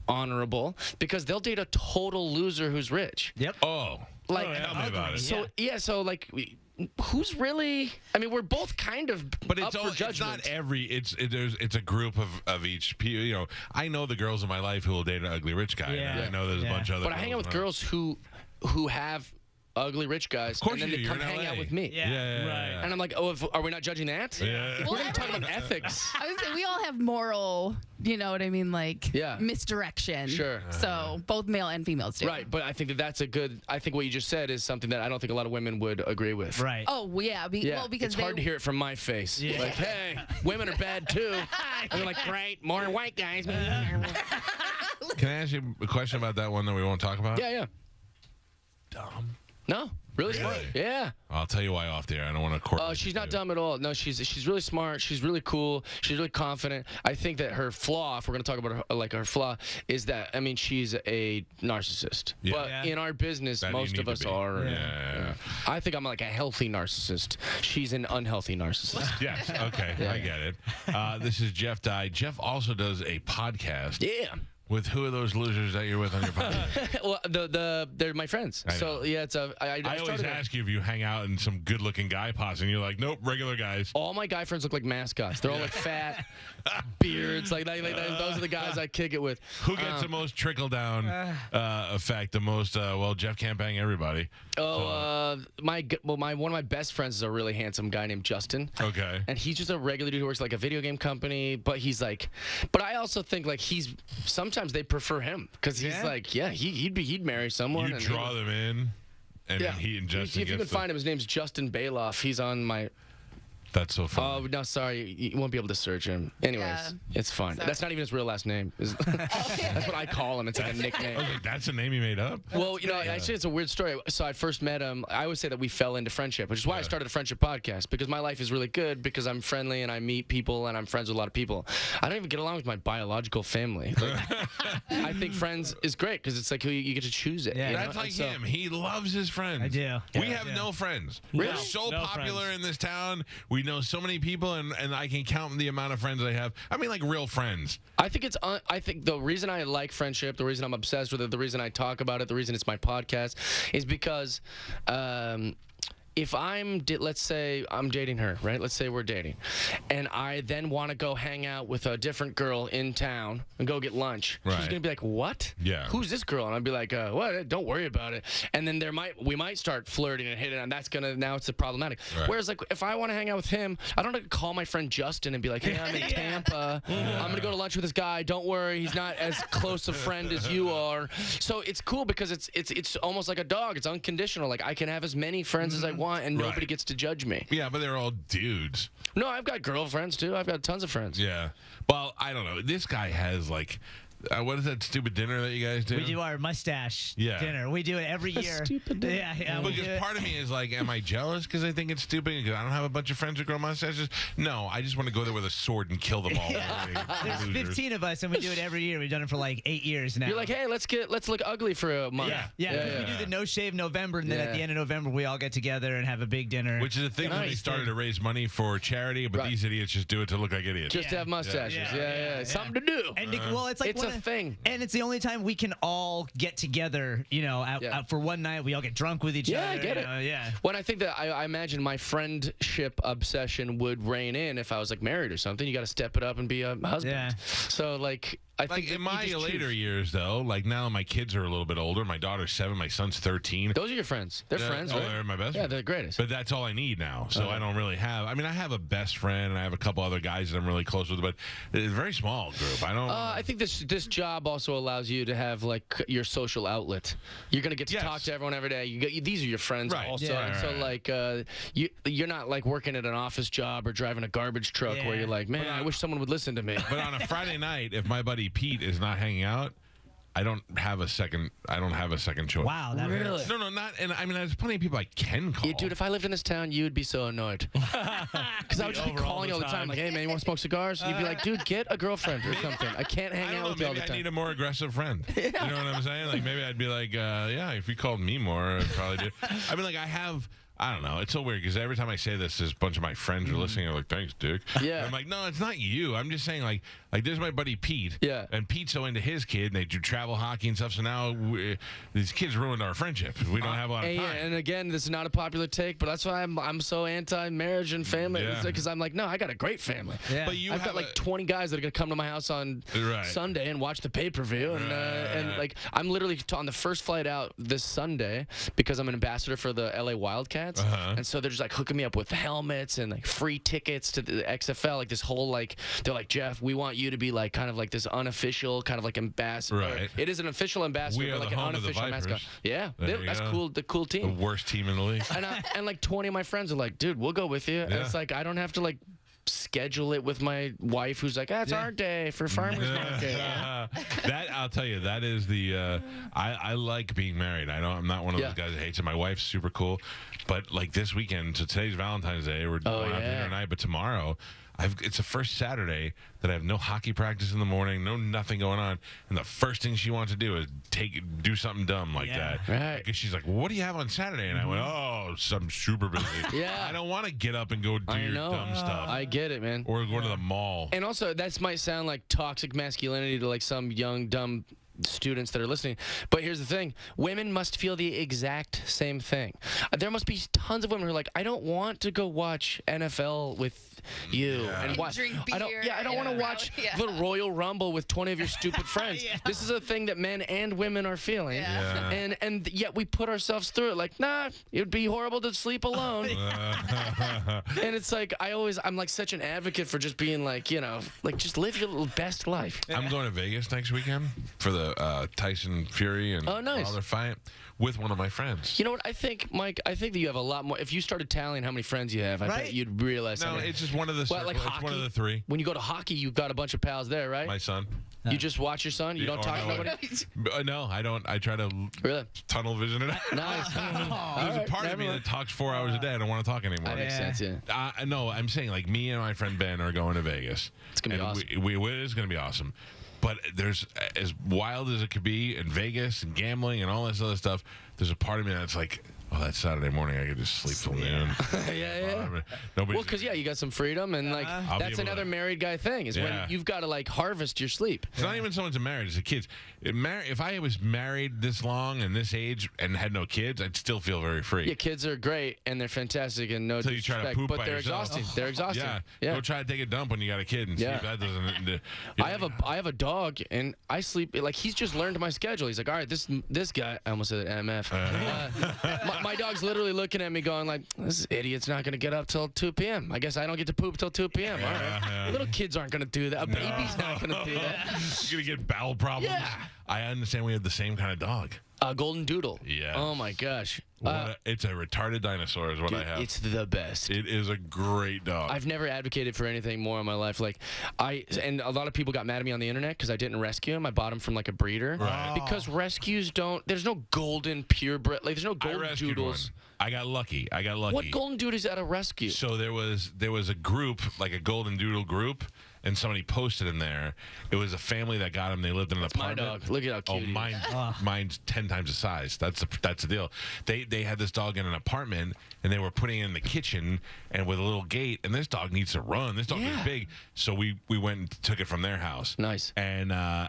E: honorable because they'll date a total loser who's rich.
F: Yep.
C: Oh.
E: Like,
C: Tell me about it.
E: so so like, who's really? I mean, we're both kind of
C: But
E: up for judgment.
C: it's not every. It's a group of each. I know the girls in my life who will date an ugly rich guy.
F: Yeah.
C: And I know there's a bunch of other.
E: But I hang out with girls who have ugly rich guys,
C: Of course
E: and then
C: you do.
E: they come
C: You're in
E: hang
C: LA.
E: out with me.
F: Yeah.
C: Right.
E: And I'm like, oh, are we not judging that?
C: Yeah.
E: We're not talking about ethics.
G: I would say we all have moral, you know what I mean, like misdirection.
E: Sure.
G: So both male and females do.
E: Right, but I think that's a good. I think what you just said is something that I don't think a lot of women would agree with.
F: Right.
G: Oh yeah. Well, because
E: it's hard to hear it from my face.
F: Yeah.
E: Like, hey, women are bad too. And they're like, great, more white guys.
C: Can I ask you a question about that one that we won't talk about?
E: Yeah.
C: Dumb.
E: No, really smart. Yeah.
C: I'll tell you why off the air. I don't want to court.
E: Oh, she's not dumb at all. No, she's really smart. She's really cool. She's really confident. I think that her flaw, if we're gonna talk about her flaw, is that she's a narcissist.
C: Yeah.
E: But in our business,
C: That you
E: most
C: need
E: of
C: to
E: us
C: be.
E: are.
C: Yeah.
E: I think I'm like a healthy narcissist. She's an unhealthy narcissist.
C: Yes. Okay. I get it. This is Jeff Dye. Jeff also does a podcast.
E: Yeah.
C: With who are those losers that you're with on your podcast?
E: Well, they're my friends. So yeah, it's I
C: always
E: started
C: ask you if you hang out in some good-looking guy posse, and you're like, nope, regular guys.
E: all my guy friends look like mascots. They're all like fat, beards. Like those are the guys I kick it with.
C: Who gets the most trickle-down effect? The most? Jeff can't bang everybody.
E: One of my best friends is a really handsome guy named Justin.
C: Okay.
E: And he's just a regular dude who works like a video game company, but I also think like sometimes they prefer him because he's like, he'd marry someone.
C: You
E: and
C: draw them in, and then he and Justin.
E: If you can find him, his name's Justin Bailoff. He's on my.
C: That's so funny.
E: Oh no, sorry, you won't be able to search him. Anyways, it's fine.
G: Sorry.
E: That's not even his real last name. That's what I call him. It's like a nickname.
C: I was like, that's a name you made up?
E: Well, actually, it's a weird story. So I first met him. I always say that we fell into friendship, which is why I started a friendship podcast, because my life is really good because I'm friendly and I meet people and I'm friends with a lot of people. I don't even get along with my biological family. Like, I think friends is great because it's like you get to choose it.
F: Yeah.
E: you know?
C: That's like
E: And so-
C: him. He loves his friends.
F: I do.
C: We have no friends. We're so
D: No
C: popular
D: friends.
C: in this town. We know so many people, and I can count the amount of friends I have. I mean, like real friends.
E: I think the reason I like friendship, the reason I'm obsessed with it, the reason I talk about it, the reason it's my podcast, is because if let's say I'm dating her, right? Let's say we're dating, and I then want to go hang out with a different girl in town and go get lunch.
C: Right.
E: She's gonna be like, "What?
C: Yeah.
E: Who's this girl?" And I'd be like, "What? Don't worry about it." And then we might start flirting and hitting, and that's now it's problematic.
C: Right.
E: Whereas like if I want to hang out with him, I don't have to call my friend Justin and be like, "Hey, I'm in Tampa. I'm gonna go to lunch with this guy. Don't worry, he's not as close a friend as you are." So it's cool because it's almost like a dog. It's unconditional. Like I can have as many friends as I want, and nobody gets to judge me.
C: Yeah, but they're all dudes.
E: No, I've got girlfriends too. I've got tons of friends.
C: Yeah. Well, I don't know. This guy has like, what is that stupid dinner that you guys do?
F: We do our mustache dinner. We do it every year.
E: Stupid dinner.
F: Yeah.
C: Because part of me is like, am I jealous because I think it's stupid because I don't have a bunch of friends who grow mustaches? No, I just want to go there with a sword and kill them all.
F: There's 15 of us, and we do it every year. We've done it for like 8 years now.
E: You're like, hey, let's look ugly for a month.
F: Yeah. We do the no shave November, and then at the end of November we all get together and have a big dinner.
C: Which is a thing when they started to raise money for charity, but these idiots just do it to look like idiots.
E: Just to have mustaches. Yeah. Something to do.
F: And it's like
E: it's a thing.
F: And it's the only time we can all get together, out for one night. We all get drunk with each other.
E: Yeah, I get it.
F: Yeah.
E: When I think that I imagine my friendship obsession would reign in if I was like married or something. You got to step it up and be a husband.
F: Yeah.
E: So like I think
C: in my later years, though, like now my kids are a little bit older. My daughter's 7, my son's 13.
E: Those are your friends. They're friends, right?
C: They're my best
E: Yeah,
C: friends.
E: they're the greatest.
C: But that's all I need now. So I don't really have. I mean, I have a best friend and I have a couple other guys that I'm really close with, but it's a very small group. I don't.
E: I think this job also allows you to have like your social outlet. You're gonna get to talk to everyone every day. These are your friends also.
C: Yeah,
E: and so like you're not like working at an office job or driving a garbage truck where you're like, man, I wish someone would listen to me.
C: But on a Friday night, if my buddy Pete is not hanging out, I don't have a second choice.
F: Wow, that
E: really?
C: No, not. And I mean, there's plenty of people I can call.
E: Dude, if I lived in this town, you would be so annoyed. Because I would just be calling you all the time. Like, hey, man, you want to smoke cigars? You'd be like, dude, get a girlfriend or something. I can't hang out with you all the time.
C: Maybe I need a more aggressive friend. You know what I'm saying? Like, maybe I'd be like, if you called me more, I'd probably do. I mean, like, I don't know. It's so weird because every time I say this, a bunch of my friends are listening. They're like, "Thanks, Dick."
E: Yeah.
C: And I'm like, "No, it's not you. I'm just saying, like there's my buddy Pete.
E: Yeah.
C: And Pete's so into his kid, and they do travel hockey and stuff. So now these kids ruined our friendship. We don't have a lot of time.
E: And again, this is not a popular take, but that's why I'm so anti-marriage and family. Because I'm like, no, I got a great family.
F: Yeah.
C: But
E: I've got like 20 guys that are gonna come to my house on Sunday and watch the pay-per-view, and like I'm literally on the first flight out this Sunday because I'm an ambassador for the LA Wildcats, and so they're just like hooking me up with helmets and like free tickets to the XFL. Like this whole like they're like, Jeff, we want you to be like kind of like this unofficial kind of like ambassador.
C: Right.
E: It is an official ambassador,
C: We are
E: but like
C: the
E: an
C: home of the
E: unofficial
C: Vipers.
E: mascot. Yeah,
C: There you
E: that's
C: go.
E: cool. The cool
C: The
E: team.
C: worst team in the league.
E: And like 20 of my friends are like, dude, we'll go with you. And it's like I don't have to like schedule it with my wife who's like, it's our day for farmers market.
C: That I'll tell you, that is the I like being married. I'm not one of those guys that hates it. My wife's super cool, but like this weekend, so today's Valentine's Day, we're going out to dinner tonight, but tomorrow it's the first Saturday that I have no hockey practice in the morning, nothing going on, and the first thing she wants to do is do something dumb like that.
E: Right.
C: Because she's like, "What do you have on Saturday?" And I went, I'm super busy.
E: Yeah.
C: I don't want to get up and go do your dumb stuff.
E: I get it, man.
C: Or go to the mall.
E: And also, that might sound like toxic masculinity to like some young, dumb students that are listening. But here's the thing. Women must feel the exact same thing. There must be tons of women who are like, I don't want to go watch NFL with you. And
G: drink beer.
E: I don't want to watch the Royal Rumble with 20 of your stupid friends. This is a thing that men and women are feeling. And yet we put ourselves through it like, nah, it would be horrible to sleep alone. And it's like, I'm like such an advocate for just being like, like just live your little best life.
C: I'm going to Vegas next weekend for the Tyson Fury and Wilder fight with one of my friends.
E: You know what? I think, Mike, that you have a lot more. If you started tallying how many friends you have, I bet you'd realize.
C: No, it's just one of the
E: like
C: it's
E: hockey,
C: one of the three.
E: When you go to hockey, you've got a bunch of pals there, right?
C: My son.
E: You just watch your son? You don't talk to nobody?
C: No, I don't. I try to tunnel vision it out.
E: Nice.
C: There's a part of me that talks 4 hours a day. I don't want to talk anymore.
E: That makes sense, yeah.
C: No, I'm saying like me and my friend Ben are going to Vegas.
E: It's going to be awesome.
C: It is going to be awesome. But there's, as wild as it could be in Vegas and gambling and all this other stuff, there's a part of me that's like, Oh, that Saturday morning, I could just sleep till noon.
E: Yeah. Well, because you got some freedom, and like that's another married guy thing is when you've got to like harvest your sleep.
C: It's not even so much a marriage; it's the kids. If I was married this long and this age and had no kids, I'd still feel very free.
E: Yeah, kids are great and they're fantastic and no
C: Until you try to poop
E: but
C: by
E: they're
C: yourself.
E: exhausting. They're exhausting.
C: Yeah. Go try to take a dump when you got a kid and see if that doesn't.
E: I have a dog and I sleep like he's just learned my schedule. He's like, all right, this guy. I almost said MF. My dog's literally looking at me going like, this idiot's not gonna get up till 2 p.m. I guess I don't get to poop till 2 p.m. All right. Little kids aren't gonna do that. A baby's not gonna do that.
C: You're gonna get bowel problems.
E: Yeah.
C: I understand we have the same kind of dog.
E: Golden Doodle.
C: Yeah.
E: Oh my gosh.
C: It's a retarded dinosaur is what I have.
E: It's the best.
C: It is a great dog.
E: I've never advocated for anything more in my life. Like and a lot of people got mad at me on the internet because I didn't rescue him. I bought him from like a breeder.
C: Right.
E: Because rescues don't. There's no golden purebred. Like there's no golden doodles.
C: I got lucky.
E: What golden doodle is at a rescue?
C: So there was a group, like a golden doodle group, and somebody posted in there. It was a family that got him. They lived in an apartment.
E: My dog. Look at how cute.
C: Mine's 10 times the size. That's the deal. They had this dog in an apartment, and they were putting it in the kitchen, and with a little gate. And this dog needs to run. This dog is big. So we went and took it from their house.
E: Nice.
C: And I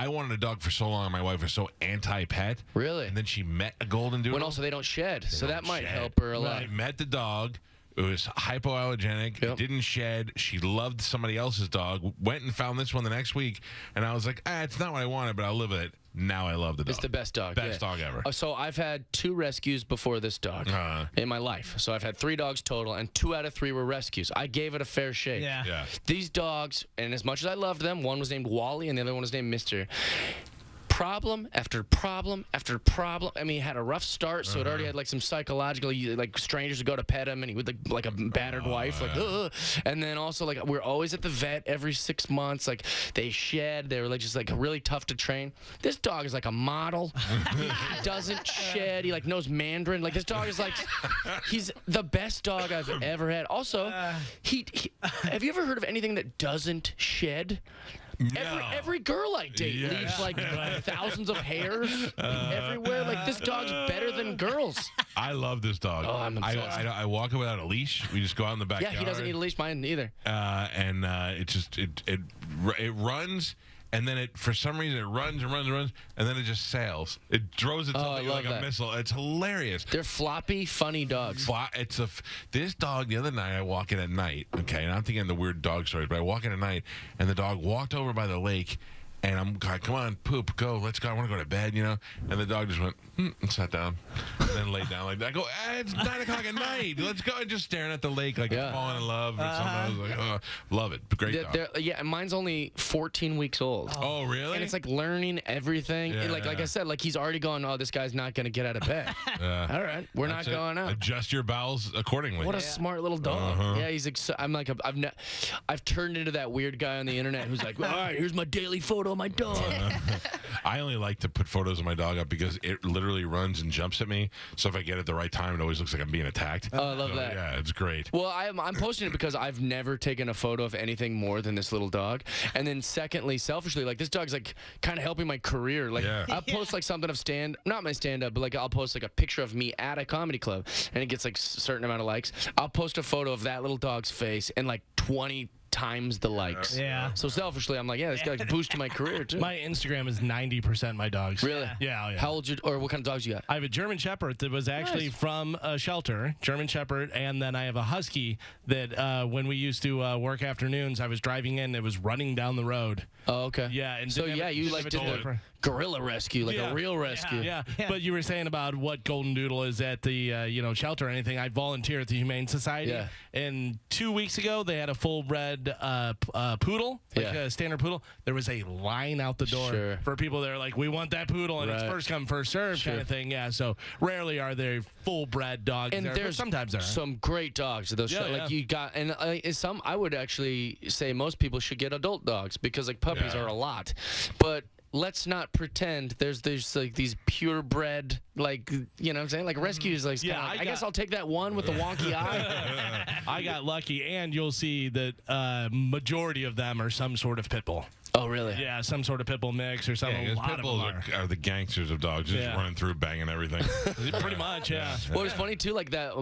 C: wanted a dog for so long. And my wife was so anti-pet.
E: Really?
C: And then she met a golden doodle.
E: When also they don't shed, so that might help her a lot.
C: I met the dog. It was hypoallergenic. It didn't shed. She loved somebody else's dog. Went and found this one the next week, and I was like, it's not what I wanted, but I'll live with it. Now I love the dog.
E: It's the best dog.
C: Best dog ever.
E: So I've had 2 rescues before this dog in my life. So I've had 3 dogs total, and 2 out of 3 were rescues. I gave it a fair shake.
F: Yeah.
E: These dogs, and as much as I loved them, one was named Wally, and the other one was named Mr. Problem after problem after problem. I mean, he had a rough start, so it already had like some psychological, like strangers would go to pet him, and he would like a battered wife, like, ugh. And then also like we're always at the vet every 6 months. Like they shed, they were like just like really tough to train. This dog is like a model. He doesn't shed. He like knows Mandarin. Like this dog is like, he's the best dog I've ever had. Also, he have you ever heard of anything that doesn't shed?
C: No.
E: Every girl I date leaves like thousands of hairs everywhere. Like this dog's better than girls.
C: I love this dog.
E: Oh, I'm obsessed.
C: I walk him without a leash. We just go out in the backyard.
E: Yeah, he doesn't need a leash. Mine either.
C: And it runs. And then it, for some reason, it runs and runs and runs, and then it just sails. It throws itself like a missile. It's hilarious.
E: They're floppy, funny dogs.
C: This dog, the other night, I walk in at night, okay, and I'm thinking the weird dog stories, but I walk in at night, and the dog walked over by the lake, and I'm like, come on, poop, go, let's go, I want to go to bed, you know? And the dog just went, and sat down, and then laid down like that. I go, it's 9 o'clock at night, let's go, and just staring at the lake like it's falling in love or something. I was like, oh, love it, great dog.
E: Yeah, and mine's only 14 weeks old.
C: Oh, really?
E: And it's like learning everything.
C: Yeah,
E: like I said, like he's already going, this guy's not going to get out of bed. All right, we're not going out.
C: Adjust your bowels accordingly.
E: What a smart little dog. Yeah, he's I'm like, I've turned into that weird guy on the internet who's like, all right, here's my daily photo of my dog.
C: I only like to put photos of my dog up because it literally runs and jumps at me. So if I get it the right time, it always looks like I'm being attacked.
E: Oh, I love that.
C: Yeah, it's great.
E: Well, I'm posting it because I've never taken a photo of anything more than this little dog. And then secondly, selfishly, like this dog's like kind of helping my career. Like I'll post like something of not my stand-up, but like I'll post like a picture of me at a comedy club and it gets like a certain amount of likes. I'll post a photo of that little dog's face and like 20 times the likes.
F: Yeah.
E: So selfishly, I'm like, this guy's boosting my career too.
D: My Instagram is 90% my dogs.
E: Really?
D: Yeah.
E: How old or what kind of dogs you got?
D: I have a German Shepherd that was actually from a shelter, German Shepherd, and then I have a Husky that when we used to work afternoons, I was driving in, it was running down the road.
E: Oh, okay.
D: Yeah. And
E: so you like did the gorilla rescue, like a real rescue.
D: Yeah. But you were saying about what Golden Doodle is at the shelter or anything. I volunteer at the Humane Society.
E: Yeah.
D: And 2 weeks ago, they had a full-bred poodle, like a standard poodle. There was a line out the door for people that are like, we want that poodle, and it's first come, first served kind of thing. Yeah, so rarely are there full-bred dogs
E: and
D: there,
E: there's
D: but sometimes there are.
E: Some great dogs. Those you got, and some I would actually say most people should get adult dogs because like puppies are a lot, but let's not pretend there's like these purebred, like, you know what I'm saying? Like rescues, like, I guess I'll take that one with the wonky eye.
D: I got lucky, and you'll see that majority of them are some sort of pit bull.
E: Oh, really?
D: Yeah, some sort of pit bull mix or something.
C: Yeah, pit bulls are the gangsters of dogs, just running through, banging everything.
D: Pretty much, yeah.
E: Well, it was funny too, like that.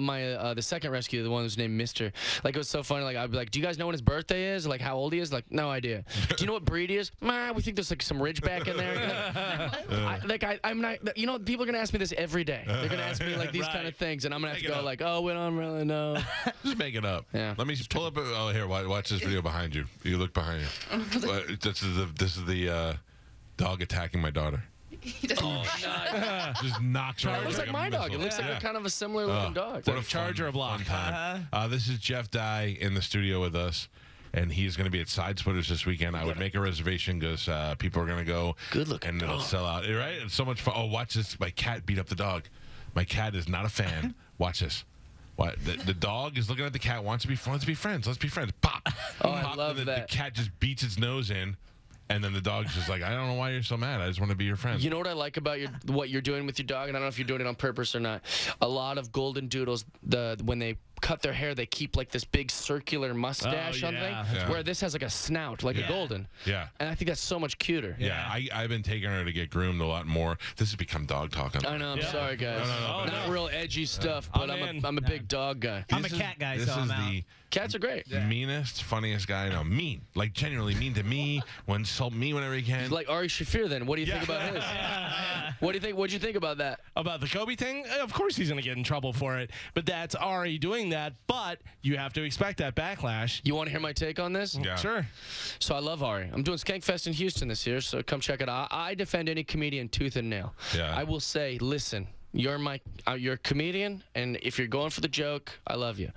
E: The second rescue, the one who was named Mister. Like it was so funny. Like I'd be like, "Do you guys know when his birthday is? Like how old he is?" Like, no idea. Do you know what breed he is? We think there's like some Ridgeback in there. I'm not. You know, people are gonna ask me this every day. They're gonna ask me like these kind of things, and I'm gonna have to go like, "Oh, we don't really know."
C: Just make it up.
E: Yeah.
C: Let me pull up. Oh, here, watch this video behind you. You look behind you. This is the dog attacking my daughter. Just knocks her out.
E: It looks like my dog. It looks like a kind of a similar looking dog.
C: What a charger of block. This is Jeff Dye in the studio with us, and he's going to be at Side Splitters this weekend. I would make a reservation because people are going to go.
E: Good looking
C: and it'll sell out. Right? It's so much fun. Oh, watch this. My cat beat up the dog. My cat is not a fan. Watch this. What the dog is looking at the cat, wants to be friends. Let's be friends. Pop.
E: Oh, I love that.
C: The cat just beats its nose in. And then the dog's just like, I don't know why you're so mad. I just want to be your friend.
E: You know what I like about what you're doing with your dog, and I don't know if you're doing it on purpose or not. A lot of golden doodles, when they cut their hair, they keep like this big circular mustache on thing. Yeah. Where this has like a snout, like a golden.
C: Yeah.
E: And I think that's so much cuter.
C: Yeah. I've been taking her to get groomed a lot more. This has become dog talk.
E: I know. I'm sorry, guys.
C: No,
E: not real edgy stuff, but I'm a big dog guy.
F: I'm a cat guy, so I'm out.
E: Cats are great.
C: Meanest, funniest guy I know. Mean. Like, genuinely mean to me. Insult me whenever he can.
E: Like Ari Shaffir, then. What do you think about his? What do you think? What'd you think about that?
D: About the Kobe thing? Of course he's going to get in trouble for it. But that's Ari doing that. But you have to expect that backlash.
E: You want to hear my take on this?
C: Yeah.
D: Sure.
E: So I love Ari. I'm doing Skankfest in Houston this year, so come check it out. I defend any comedian tooth and nail.
C: Yeah.
E: I will say, listen. You're a comedian, and if you're going for the joke, I love you.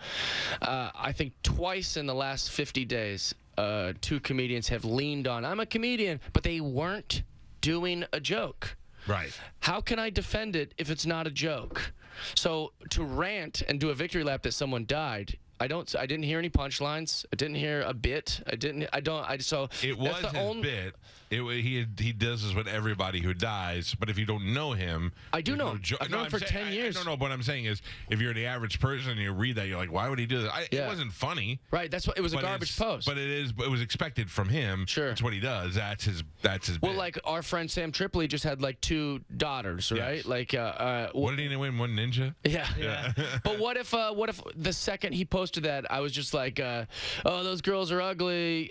E: I think twice in the last 50 days, 2 comedians have leaned on, I'm a comedian, but they weren't doing a joke.
C: Right.
E: How can I defend it if it's not a joke? So to rant and do a victory lap that someone died, I didn't hear any punchlines. I didn't hear a bit. So
C: it was his bit. He does this with everybody who dies, but if you don't know him,
E: I do know him. I've known him for 10 years.
C: I don't know. What I'm saying is, if you're the average person and you read that, you're like, why would he do that? It wasn't funny.
E: Right. That's what it was. A garbage post.
C: But it was expected from him.
E: Sure.
C: It's what he does. That's his.
E: Well,
C: bit.
E: like our friend Sam Tripoli just had like 2 daughters, right?
C: Yes.
E: Like
C: what did he win? One ninja.
E: Yeah. But what if the second he posted that, I was just like, oh, those girls are ugly.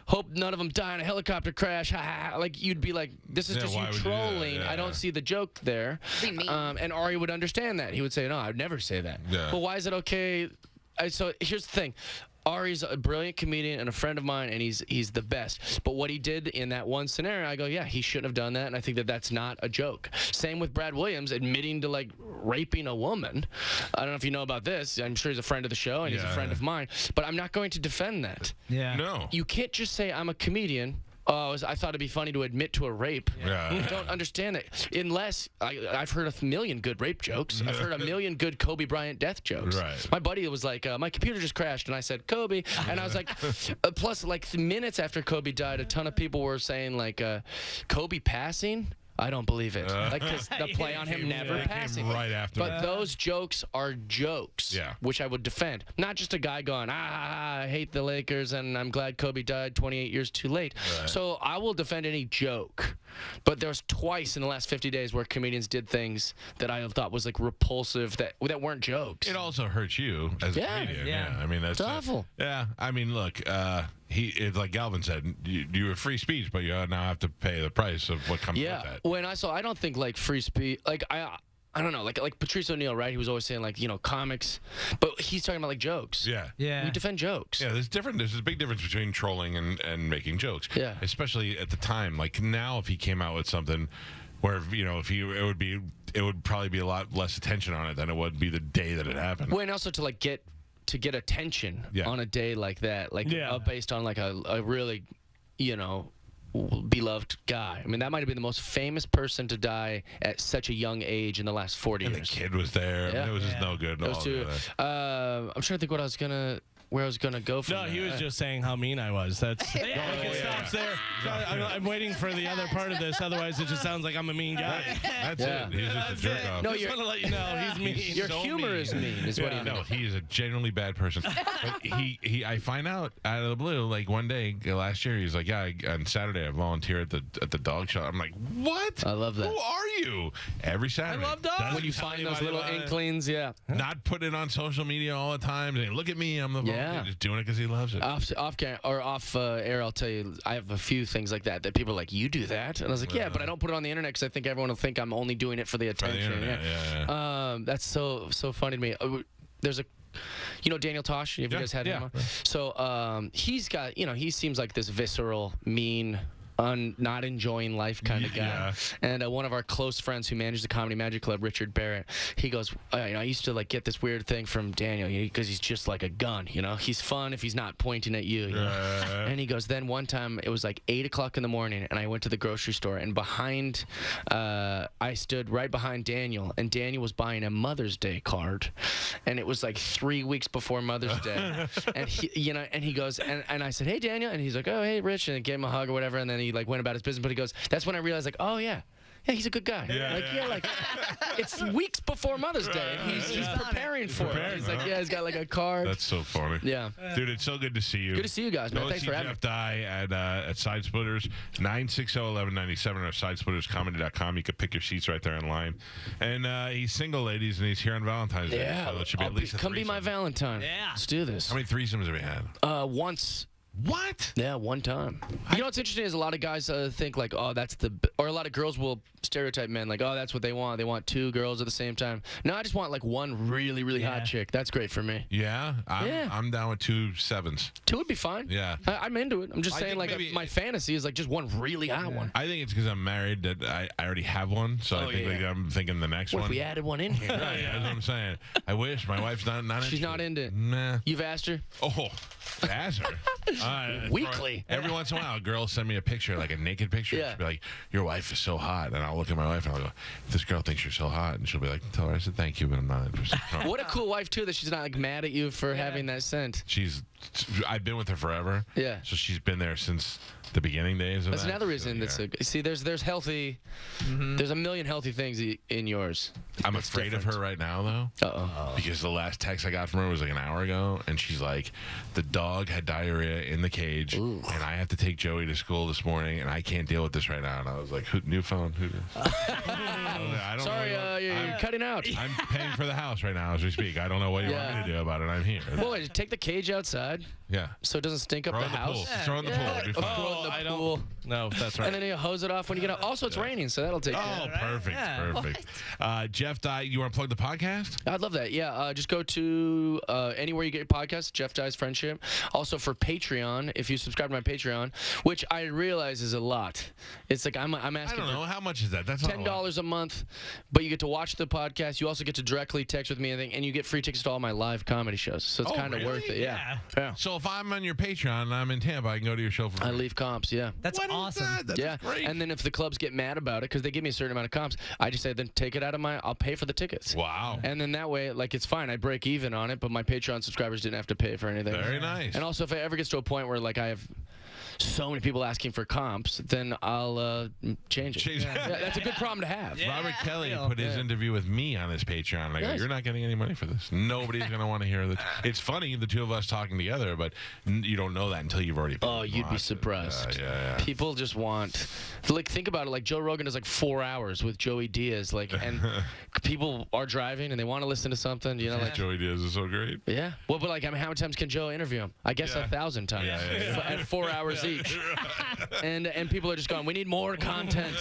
E: Hope none of them die in a helicopter crash. Ha, ha, ha. Like you'd be like, this is just you trolling. I don't see the joke there. And Ari would understand that. He would say, no, I'd never say that.
C: Yeah.
E: But why is it okay? So here's the thing. Ari's a brilliant comedian and a friend of mine, and he's the best. But what he did in that one scenario, I go, yeah, he shouldn't have done that, and I think that's not a joke. Same with Brad Williams admitting to like raping a woman. I don't know if you know about this. I'm sure he's a friend of the show and he's a friend of mine. But I'm not going to defend that.
F: Yeah.
C: No.
E: You can't just say I'm a comedian. Oh, I thought it'd be funny to admit to a rape.
C: Yeah.
E: I don't understand it. Unless I've heard a million good rape jokes. I've heard a million good Kobe Bryant death jokes.
C: Right.
E: My buddy was like, my computer just crashed, and I said, Kobe. And I was like, plus, like, minutes after Kobe died, a ton of people were saying, like, Kobe passing? I don't believe it. Like, 'cause the play on him never passing.
C: Right after.
E: But those jokes are jokes, which I would defend. Not just a guy going, I hate the Lakers, and I'm glad Kobe died 28 years too late. Right. So I will defend any joke. But there was twice in the last 50 days where comedians did things that I thought was, like, repulsive that weren't jokes.
C: It also hurts you as a comedian. Yeah. I mean, that's
E: awful.
C: Yeah. I mean, look, it's like Galvin said, you have free speech, but you now have to pay the price of what comes with that.
E: When I don't think like free speech, like I don't know, like Patrice O'Neal, right? He was always saying like, comics, but he's talking about like jokes.
F: Yeah.
E: We defend jokes.
C: Yeah, there's a big difference between trolling and making jokes.
E: Yeah.
C: Especially at the time. Like now, if he came out with something where it would probably be a lot less attention on it than it would be the day that it happened.
E: Well, and also to get attention on a day like that, like based on like a really, beloved guy. I mean, that might have been the most famous person to die at such a young age in the last 40 years.
C: And the kid was there.
E: Yeah.
C: It was just no good.
E: Those two. I'm trying to think what I was gonna. where I was gonna go from.
D: No,
E: there.
D: he was just saying how mean I was. That's it stops there. I'm waiting for the other part of this. Otherwise, it just sounds like I'm a mean guy.
C: That's it. He's just a jerk off.
E: No,
D: I just want to let you know he's mean.
E: Your
C: so
E: humor
C: mean.
E: is mean, is what he
C: No,
E: meant.
C: he is a genuinely bad person. But I find out of the blue, like one day last year, he's like, yeah, on Saturday I volunteer at the dog show. I'm like, what?
E: I love that.
C: Who are you? Every Saturday.
D: I love dogs.
C: Doesn't
E: When you
C: tell
E: find those
C: anybody
E: little
C: about it.
E: inklings, yeah.
C: Not putting it on social media all the time. Saying, look at me, I'm the volunteer. Just doing it because he loves it.
E: Off air, I'll tell you, I have a few things like that people are like, you do that? And I was like, yeah, but I don't put it on the internet because I think everyone will think I'm only doing it for the attention.
C: internet, yeah.
E: That's so funny to me. There's a, Daniel Tosh. Have you guys had him on? So he's got, he seems like this visceral, mean, not enjoying life kind of guy.
C: Yeah.
E: And one of our close friends who managed the Comedy Magic Club, Richard Barrett, he goes, I used to get this weird thing from Daniel because he's just like a gun, he's fun if he's not pointing at you, And he goes, then one time it was like 8 o'clock in the morning and I went to the grocery store and I stood right behind Daniel and Daniel was buying a Mother's Day card and it was like 3 weeks before Mother's Day. And he goes, and I said, hey Daniel, and he's like, oh hey Rich, and I gave him a hug or whatever, and then he went about his business, but he goes, that's when I realized oh yeah, he's a good guy. It's weeks before Mother's Day. And he's preparing for it. He's like, he's got a card.
C: That's so funny.
E: Yeah.
C: Dude, it's so good to see you.
E: Good to see you guys, man.
C: Go
E: Thanks
C: see
E: for having me.
C: Jeff Dye at Side Splitters, 960-1197 or sidesplitterscomedy.com. You can pick your seats right there in line. And he's single, ladies, and he's here on Valentine's Day.
E: Yeah.
C: So it should be at least a
E: come be my
C: threesome.
E: Valentine.
F: Yeah.
E: Let's do this.
C: How many threesomes have we had?
E: Once.
C: What?
E: Yeah, one time. What's interesting is a lot of guys think or a lot of girls will stereotype men that's what they want. They want two girls at the same time. No, I just want one really, really hot chick. That's great for me.
C: Yeah? I'm down with 2 7s.
E: Two would be fine.
C: Yeah.
E: I'm into it. I'm just saying
C: think maybe-
E: my fantasy is just one really hot one.
C: I think it's because I'm married that I already have one, so I think I'm thinking the next
E: What
C: one.
E: if we added one in here?
C: Right, that's what I'm saying. I wish. My wife's not
E: She's
C: interested.
E: not into it.
C: Nah.
E: You've asked her?
C: Oh, ask her.
E: Weekly.
C: Every once in a while, a girl will send me a picture, like a naked picture.
E: Yeah.
C: She'll be like, your wife is so hot. And I'll look at my wife and I'll go, this girl thinks you're so hot. And she'll be like, tell her I said thank you, but I'm not interested.
E: What a cool wife, too, that she's not mad at you for having that scent.
C: I've been with her forever.
E: Yeah.
C: So she's been there since the beginning days of
E: That's
C: that.
E: another reason there's healthy, there's a million healthy things in yours.
C: I'm afraid of her right now, though.
E: Uh-oh.
C: Because the last text I got from her was like an hour ago, and she's like, the dog had diarrhea in the cage, and I have to take Joey to school this morning, and I can't deal with this right now. And I was like, new phone? Who? I don't
E: Sorry,
C: know.
E: you're cutting out.
C: I'm paying for the house right now as we speak. I don't know what you want me to do about it. I'm here.
E: Well, wait, take the cage outside
C: Yeah.
E: so it doesn't stink up
C: Throw
E: the
C: it in the
E: house.
C: pool. Just throw it in the pool. It'll be fine.
E: Throw it in the
D: I
E: pool.
D: don't. No, that's right.
E: And then you hose it off when you get out. Also, it's raining, so that'll take care
C: Oh,
E: of it.
C: perfect.
F: Yeah.
C: Perfect. Jeff Dye, you want to plug the podcast?
E: I'd love that. Yeah, just go to anywhere you get your podcast, Jeff Dye's Friendship. Also for Patreon, if you subscribe to my Patreon, which I realize is a lot. It's like I'm
C: I
E: asking
C: don't know.
E: for
C: How much is that? That's not a lot.
E: $10 a month, but you get to watch the podcast. You also get to directly text with me, and you get free tickets to all my live comedy shows. So it's
C: Oh,
E: kind of
C: really?
E: worth it. Yeah.
C: So if I'm on your Patreon and I'm in Tampa, I can go to your show for
E: I
C: free.
E: leave comps. Yeah.
F: That's
C: What is
F: awesome.
C: that? That's
E: Yeah,
C: great.
E: and then if the clubs get mad about it because they give me a certain amount of comps, I just say then take it out of I'll pay for the tickets.
C: Wow.
E: And then that way, it's fine. I break even on it, but my Patreon subscribers didn't have to pay for anything.
C: Very nice.
E: And also, if it ever gets to a point where I have so many people asking for comps, then I'll change it. Yeah, that's a good problem to have.
C: Robert Kelly
F: real.
C: put his interview with me on his Patreon. And I go,
E: Nice.
C: you're not getting any money for this. Nobody's going to want to hear this. It's funny, the two of us talking together, but you don't know that until you've already
E: Oh, you'd be
C: watched it.
E: surprised.
C: Yeah.
E: People just want, think about it. Joe Rogan does 4 hours with Joey Diaz, and people are driving and they want to listen to something.
C: Joey Diaz is so great.
E: Yeah. Well, but how many times can Joe interview him? I guess 1,000 times.
C: Yeah.
E: At 4 hours each. And people are just going, we need more content.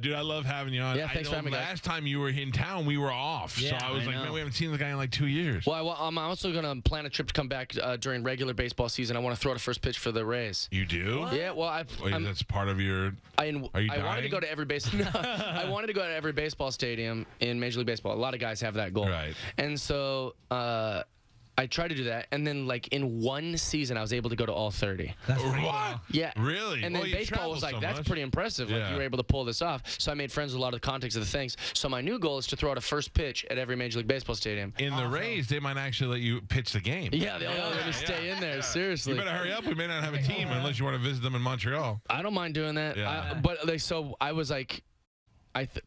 C: Dude, I love having you on.
E: Yeah, thanks for having me, guys.
C: Last time you were in town, we were off.
F: Yeah,
C: so I was
E: I
C: like,
E: know.
C: man, we haven't seen the guy in 2 years.
E: Well, I'm also going to plan a trip to come back during regular baseball season. I want to throw the first pitch for the Rays.
C: You do?
E: Yeah, well,
C: Wait, that's part of your... Are you
E: I wanted to
C: dying?
E: go to every I wanted to go to every baseball stadium in Major League Baseball. A lot of guys have that goal.
C: Right.
E: And so I tried to do that, and then like in one season, I was able to go to all 30.
F: That's pretty
C: What?
F: cool.
E: Yeah.
C: Really?
E: And then
C: Well, you
E: baseball was
C: travel
E: like,
C: so
E: that's
C: much.
E: pretty impressive. Like
C: Yeah.
E: you were able to pull this off. So I made friends with a lot of the context of the things. So my new goal is to throw out a first pitch at every Major League Baseball stadium.
C: In the Rays, they might actually let you pitch the game.
E: Yeah, they'll let me stay in there. Seriously.
C: You better hurry up. We may not have a team unless you want to visit them in Montreal.
E: I don't mind doing that.
C: Yeah.
E: But like, so I was like,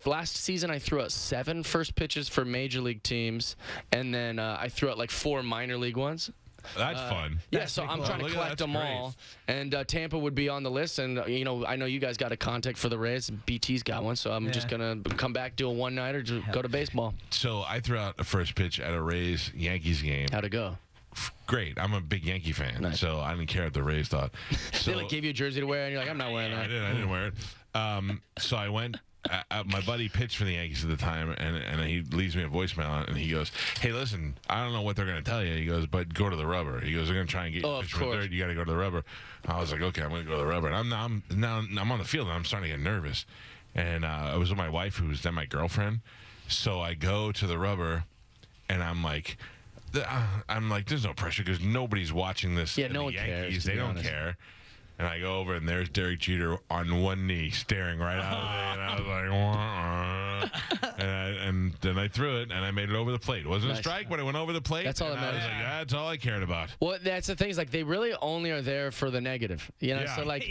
E: last season I threw out 7 first pitches for major league teams, and then I threw out like 4 minor league ones.
C: That's fun.
E: Yeah, so I'm trying to collect them all, and Tampa would be on the list, and I know you guys got a contact for the Rays, and BT's got one, so I'm just gonna come back, do a one-nighter, go to baseball.
C: So I threw out a first pitch at a Rays Yankees game.
E: How'd it go?
C: Great. I'm a big Yankee fan, so I didn't care what the Rays thought. So,
E: They like gave you a jersey to wear, and you're like, I'm not wearing that.
C: I didn't wear it. So I went. My buddy pitched for the Yankees at the time, and he leaves me a voicemail, and he goes, "Hey, listen, I don't know what they're going to tell you." He goes, "But go to the rubber." He goes, "They're going to try and get you pitch from third. You got to go to the rubber." I was like, "Okay, I'm going to go to the rubber." And I'm on the field, and I'm starting to get nervous. And I was with my wife, who was then my girlfriend. So I go to the rubber, and I'm like, "There's no pressure because nobody's watching this."
E: Yeah, no one
C: Yankees,
E: cares.
C: They don't care. And I go over, and there's Derek Jeter on one knee, staring right out of there. And I was like, wah. And then I threw it, and I made it over the plate. It wasn't a strike, but it went over the plate.
E: That's all that
C: and I was
E: matters.
C: like, that's all I cared about.
E: Well, that's the thing is like they really only are there for the negative,
C: Yeah.
E: So like,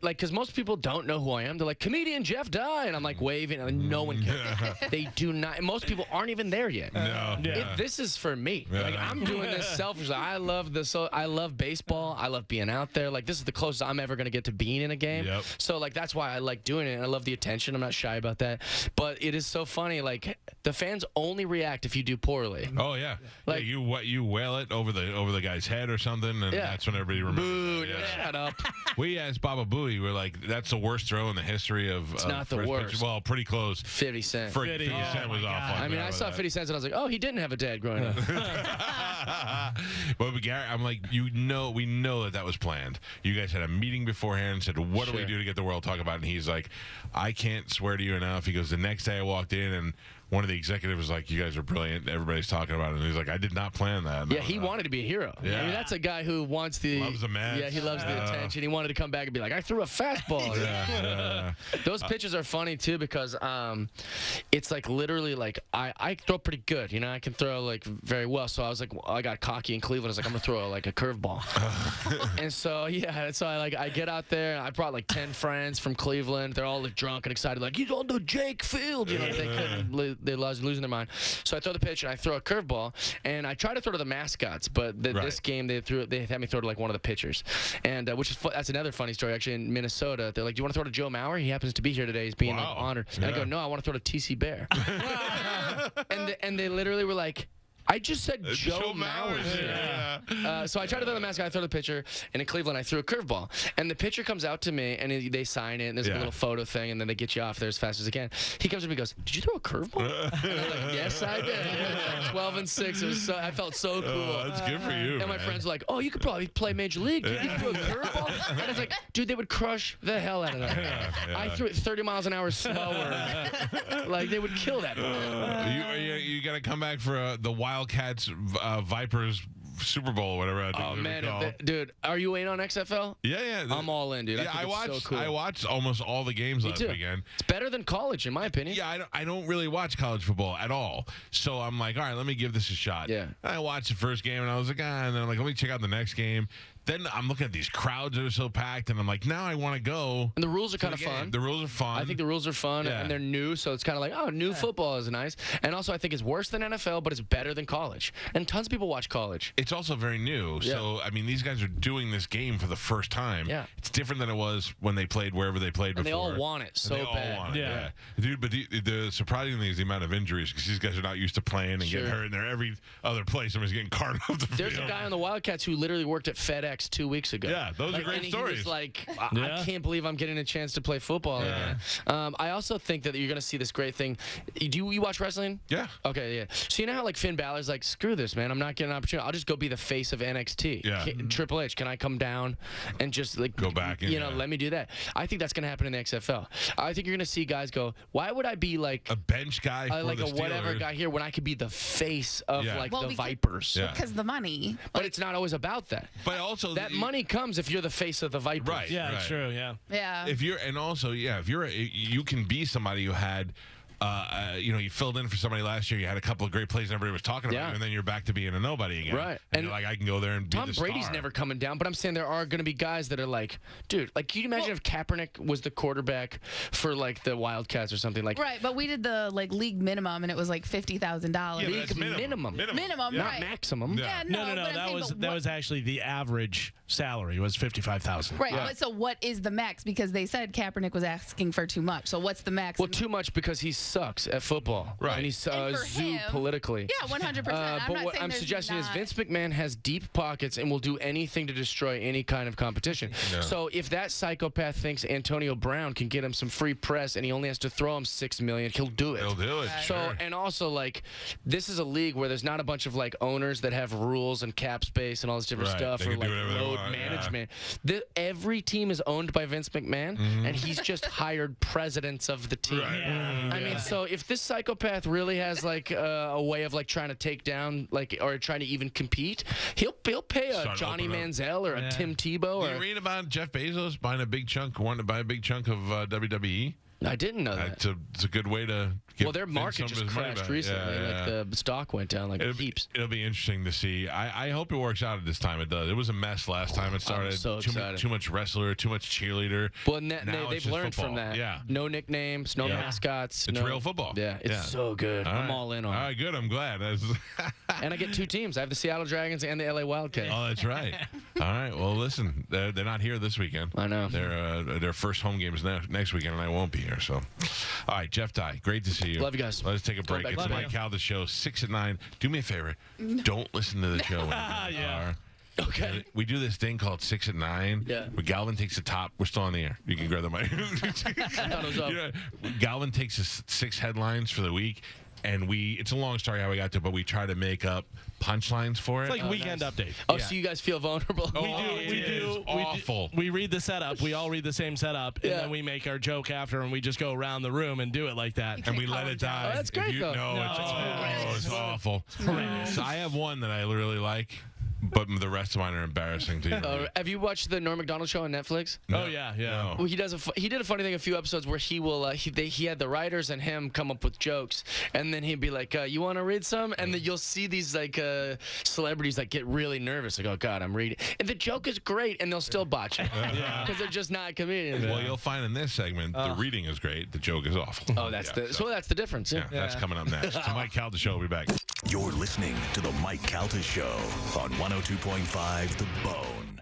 E: because most people don't know who I am. They're like comedian Jeff Dye, and I'm like waving, and no one cares. They do not. And most people aren't even there yet.
C: No.
E: This is for me.
C: Yeah.
E: Like I'm doing this selfishly. I love this. I love baseball. I love being out there. Like this is the closest I'm ever gonna get to being in a game.
C: Yep.
E: So like that's why I like doing it. And I love the attention. I'm not shy about that. But it is so funny. Like the fans only react if you do poorly.
C: Oh yeah,
E: Like-
C: you wail it over the guy's head or something, and that's when everybody remembers.
E: Boo!
C: that. Yeah.
E: Shut up.
C: We asked Baba Booey. We're like, that's the worst throw in the history of.
E: It's not the
C: first
E: worst.
C: pitch. Well, pretty close.
E: 50 Cent.
C: 50 Cent was awful.
E: I mean, I saw 50 Cent and I was like, oh, he didn't have a dad growing up.
C: But Garrett, I'm like, we know that was planned. You guys had a meeting beforehand and said, what do we do to get the world to talk about it? And he's like, I can't swear to you enough. He goes, the next day I walked in and one of the executives was like, you guys are brilliant. Everybody's talking about it. And he's like, I did not plan that. And
E: Yeah, he wanted to be a hero.
C: Yeah.
E: I mean, that's a guy who wants the...
C: Loves the match.
E: Yeah, he loves the attention. He wanted to come back and be like, I threw a fastball. Those pitches are funny, too, because it's like literally like I throw pretty good. You know, I can throw like very well. So I was like, I got cocky in Cleveland. I was like, I'm going to throw like a curveball. And so, I get out there. And I brought like 10 friends from Cleveland. They're all like drunk and excited. Like, he's on the Jake Field. You know, they couldn't... They're losing their mind. So I throw the pitch and I throw a curveball, and I try to throw to the mascots, but this game they had me throw to like one of the pitchers, and that's another funny story actually. In Minnesota, they're like, "Do you want to throw to Joe Mauer? He happens to be here today. He's being like honored." And I go, "No, I want to throw to TC Bear." and they literally were like, I just said Joe Mauer's here. So I tried to throw the mascot, I throw the pitcher, and in Cleveland I threw a curveball. And the pitcher comes out to me, and they sign it, and there's a little photo thing, and then they get you off there as fast as they can. He comes to me and goes, did you throw a curveball? And I'm like, yes, I did. Like 12 and 6. It was I felt so cool.
C: That's good for you,
E: And my friends were like, oh, you could probably play Major League. Dude, you threw a curveball? And I was like, dude, they would crush the hell out of that. I threw it 30 miles an hour slower. Like, they would kill that ball.
C: You got to come back for the Wildcats Vipers Super Bowl or whatever.
E: Oh man, dude, are you in on XFL?
C: Yeah.
E: I'm all in, dude.
C: I watched.
E: So cool.
C: I watched almost all the games last weekend.
E: It's better than college, in my opinion.
C: Yeah, I don't really watch college football at all. So I'm like, all right, let me give this a shot.
E: Yeah.
C: And I watched the first game, and I was like, and then I'm like, let me check out the next game. Then I'm looking at these crowds that are so packed, and I'm like, now I want to go.
E: And the rules are kind of fun.
C: The rules are fun.
E: I think the rules are fun, and they're new, so it's kind of like, oh, new football is nice. And also, I think it's worse than NFL, but it's better than college. And tons of people watch college.
C: It's also very new.
E: Yeah.
C: So, I mean, these guys are doing this game for the first time.
E: Yeah.
C: It's different than it was when they played wherever they played
E: And
C: before.
E: they all want it so
C: And they
E: bad.
C: all want it, yeah. Dude, but the surprising thing is the amount of injuries because these guys are not used to playing and getting hurt, and they're every other place. Somebody's getting carted off the field.
E: There's a guy on the Wildcats who literally worked at FedEx FedEx 2 weeks ago.
C: Yeah, those are great
E: and
C: stories.
E: He was like, I can't believe I'm getting a chance to play football again. I also think that you're going to see this great thing. Do you watch wrestling?
C: Yeah.
E: Okay, yeah. So you know how like Finn Balor's like, screw this, man. I'm not getting an opportunity. I'll just go be the face of NXT.
C: Yeah.
E: Triple H, can I come down and just like
C: go back? And,
E: let me do that. I think that's going to happen in the XFL. I think you're going to see guys go, why would I be like
C: a bench guy, for
E: like
C: the
E: a whatever
C: Steelers?
E: Guy here when I could be the face of the Vipers?
G: Because the money.
E: But it's not always about that.
C: But also
E: that money comes if you're the face of the Vipers.
C: Right.
D: Yeah, true. Yeah.
G: Yeah.
C: If you're you can be somebody who had. You filled in for somebody last year. You had a couple of great plays, and everybody was talking about you, and then you're back to being a nobody again.
E: Right.
C: And you're like, I can go there and be
E: Tom
C: the
E: Brady's
C: star.
E: never coming down, but I'm saying there are going to be guys that are like, dude, like, can you imagine if Kaepernick was the quarterback for like the Wildcats or something like?
G: Right, but we did the like league minimum, and it was like $50,000.
C: Yeah,
E: league minimum,
G: Minimum,
E: not
G: right?
E: maximum.
G: Yeah,
D: No. That was actually the average salary was $55,000.
G: Right. But so what is the max? Because they said Kaepernick was asking for too much. So what's the max?
E: Well, too much because he sucks at football.
C: Right.
E: And he's
G: And for
E: zoo
G: him,
E: politically.
G: Yeah, 100%.
E: But what I'm suggesting is Vince McMahon has deep pockets and will do anything to destroy any kind of competition.
C: Yeah.
E: So if that psychopath thinks Antonio Brown can get him some free press and he only has to throw him $6 million, he'll do it.
C: He'll do it.
G: Right.
E: So
C: Sure.
E: and also like this is a league where there's not a bunch of like owners that have rules and cap space and all this different
C: Right.
E: stuff
C: They
E: or
C: can do
E: like
C: whatever they
E: load
C: want,
E: management. Every team is owned by Vince McMahon and he's just hired presidents of the team.
C: Right.
E: I mean, so if this psychopath really has like a way of like trying to take down like or trying to even compete, he'll pay a
C: Start
E: Johnny
C: opening up.
E: Manziel or a Tim Tebow.
C: Did you read about Jeff Bezos wanting to buy a big chunk of WWE?
E: I didn't know that.
C: It's a good way to get
E: Well, their market just crashed recently. Like the stock went down like heaps.
C: It'll be interesting to see. I hope it works out at this time. It does. It was a mess last time it started.
E: I'm so excited.
C: Too much wrestler, too much cheerleader.
E: Well,
C: Now it's
E: they've
C: just
E: learned
C: football.
E: from that.
C: Yeah.
E: No nicknames, no mascots.
C: It's
E: no,
C: real football.
E: Yeah, it's so good.
C: All
E: I'm
C: right.
E: all in on
C: All
E: it.
C: right, good. I'm glad.
E: And I get two teams. I have the Seattle Dragons and the LA Wildcats.
C: Oh, that's right. All right. Well, listen, they're not here this weekend.
E: I know.
C: Their first home game is next weekend, and I won't be here. So, all right, Jeff Dye, great to see you.
E: Love you guys.
C: Let's take a break.
E: back
C: It's
E: to
C: the Mike Calta Show, 6 at 9. Do me a favor. Don't listen to the show when you're in the car.
E: Okay.
C: We do this thing called 6 at 9.
E: Yeah.
C: Where Galvin takes the top. We're still on the air. You can grab the mic.
E: thought it was up.
C: You know, Galvin takes the 6 headlines for the week. And it's a long story how we got to it, but we try to make up punchlines for it.
D: It's like weekend update.
E: Oh, so you guys feel vulnerable?
C: Oh,
D: We do.
C: Awful.
D: We read the setup. We all read the same setup, and then we make our joke after, and we just go around the room and do it like that.
C: And we let it die.
E: Oh, that's great, though.
C: It's awful. So I have one that I really like, but the rest of mine are embarrassing to you.
E: Have you watched the Norm Macdonald show on Netflix?
D: Oh yeah.
C: No.
E: Well, he did a funny thing a few episodes where he will he had the writers and him come up with jokes, and then he'd be like, "You want to read some?" And then you'll see these like celebrities like get really nervous, like, "Oh God, I'm reading," and the joke is great, and they'll still botch it because they're just not comedians.
C: Well, you'll find in this segment the reading is great, the joke is awful.
E: Oh, that's the difference. Yeah.
C: That's coming up next. So Mike Calta Show will be back.
A: You're listening to the Mike Calta Show on 102.5 The Bone.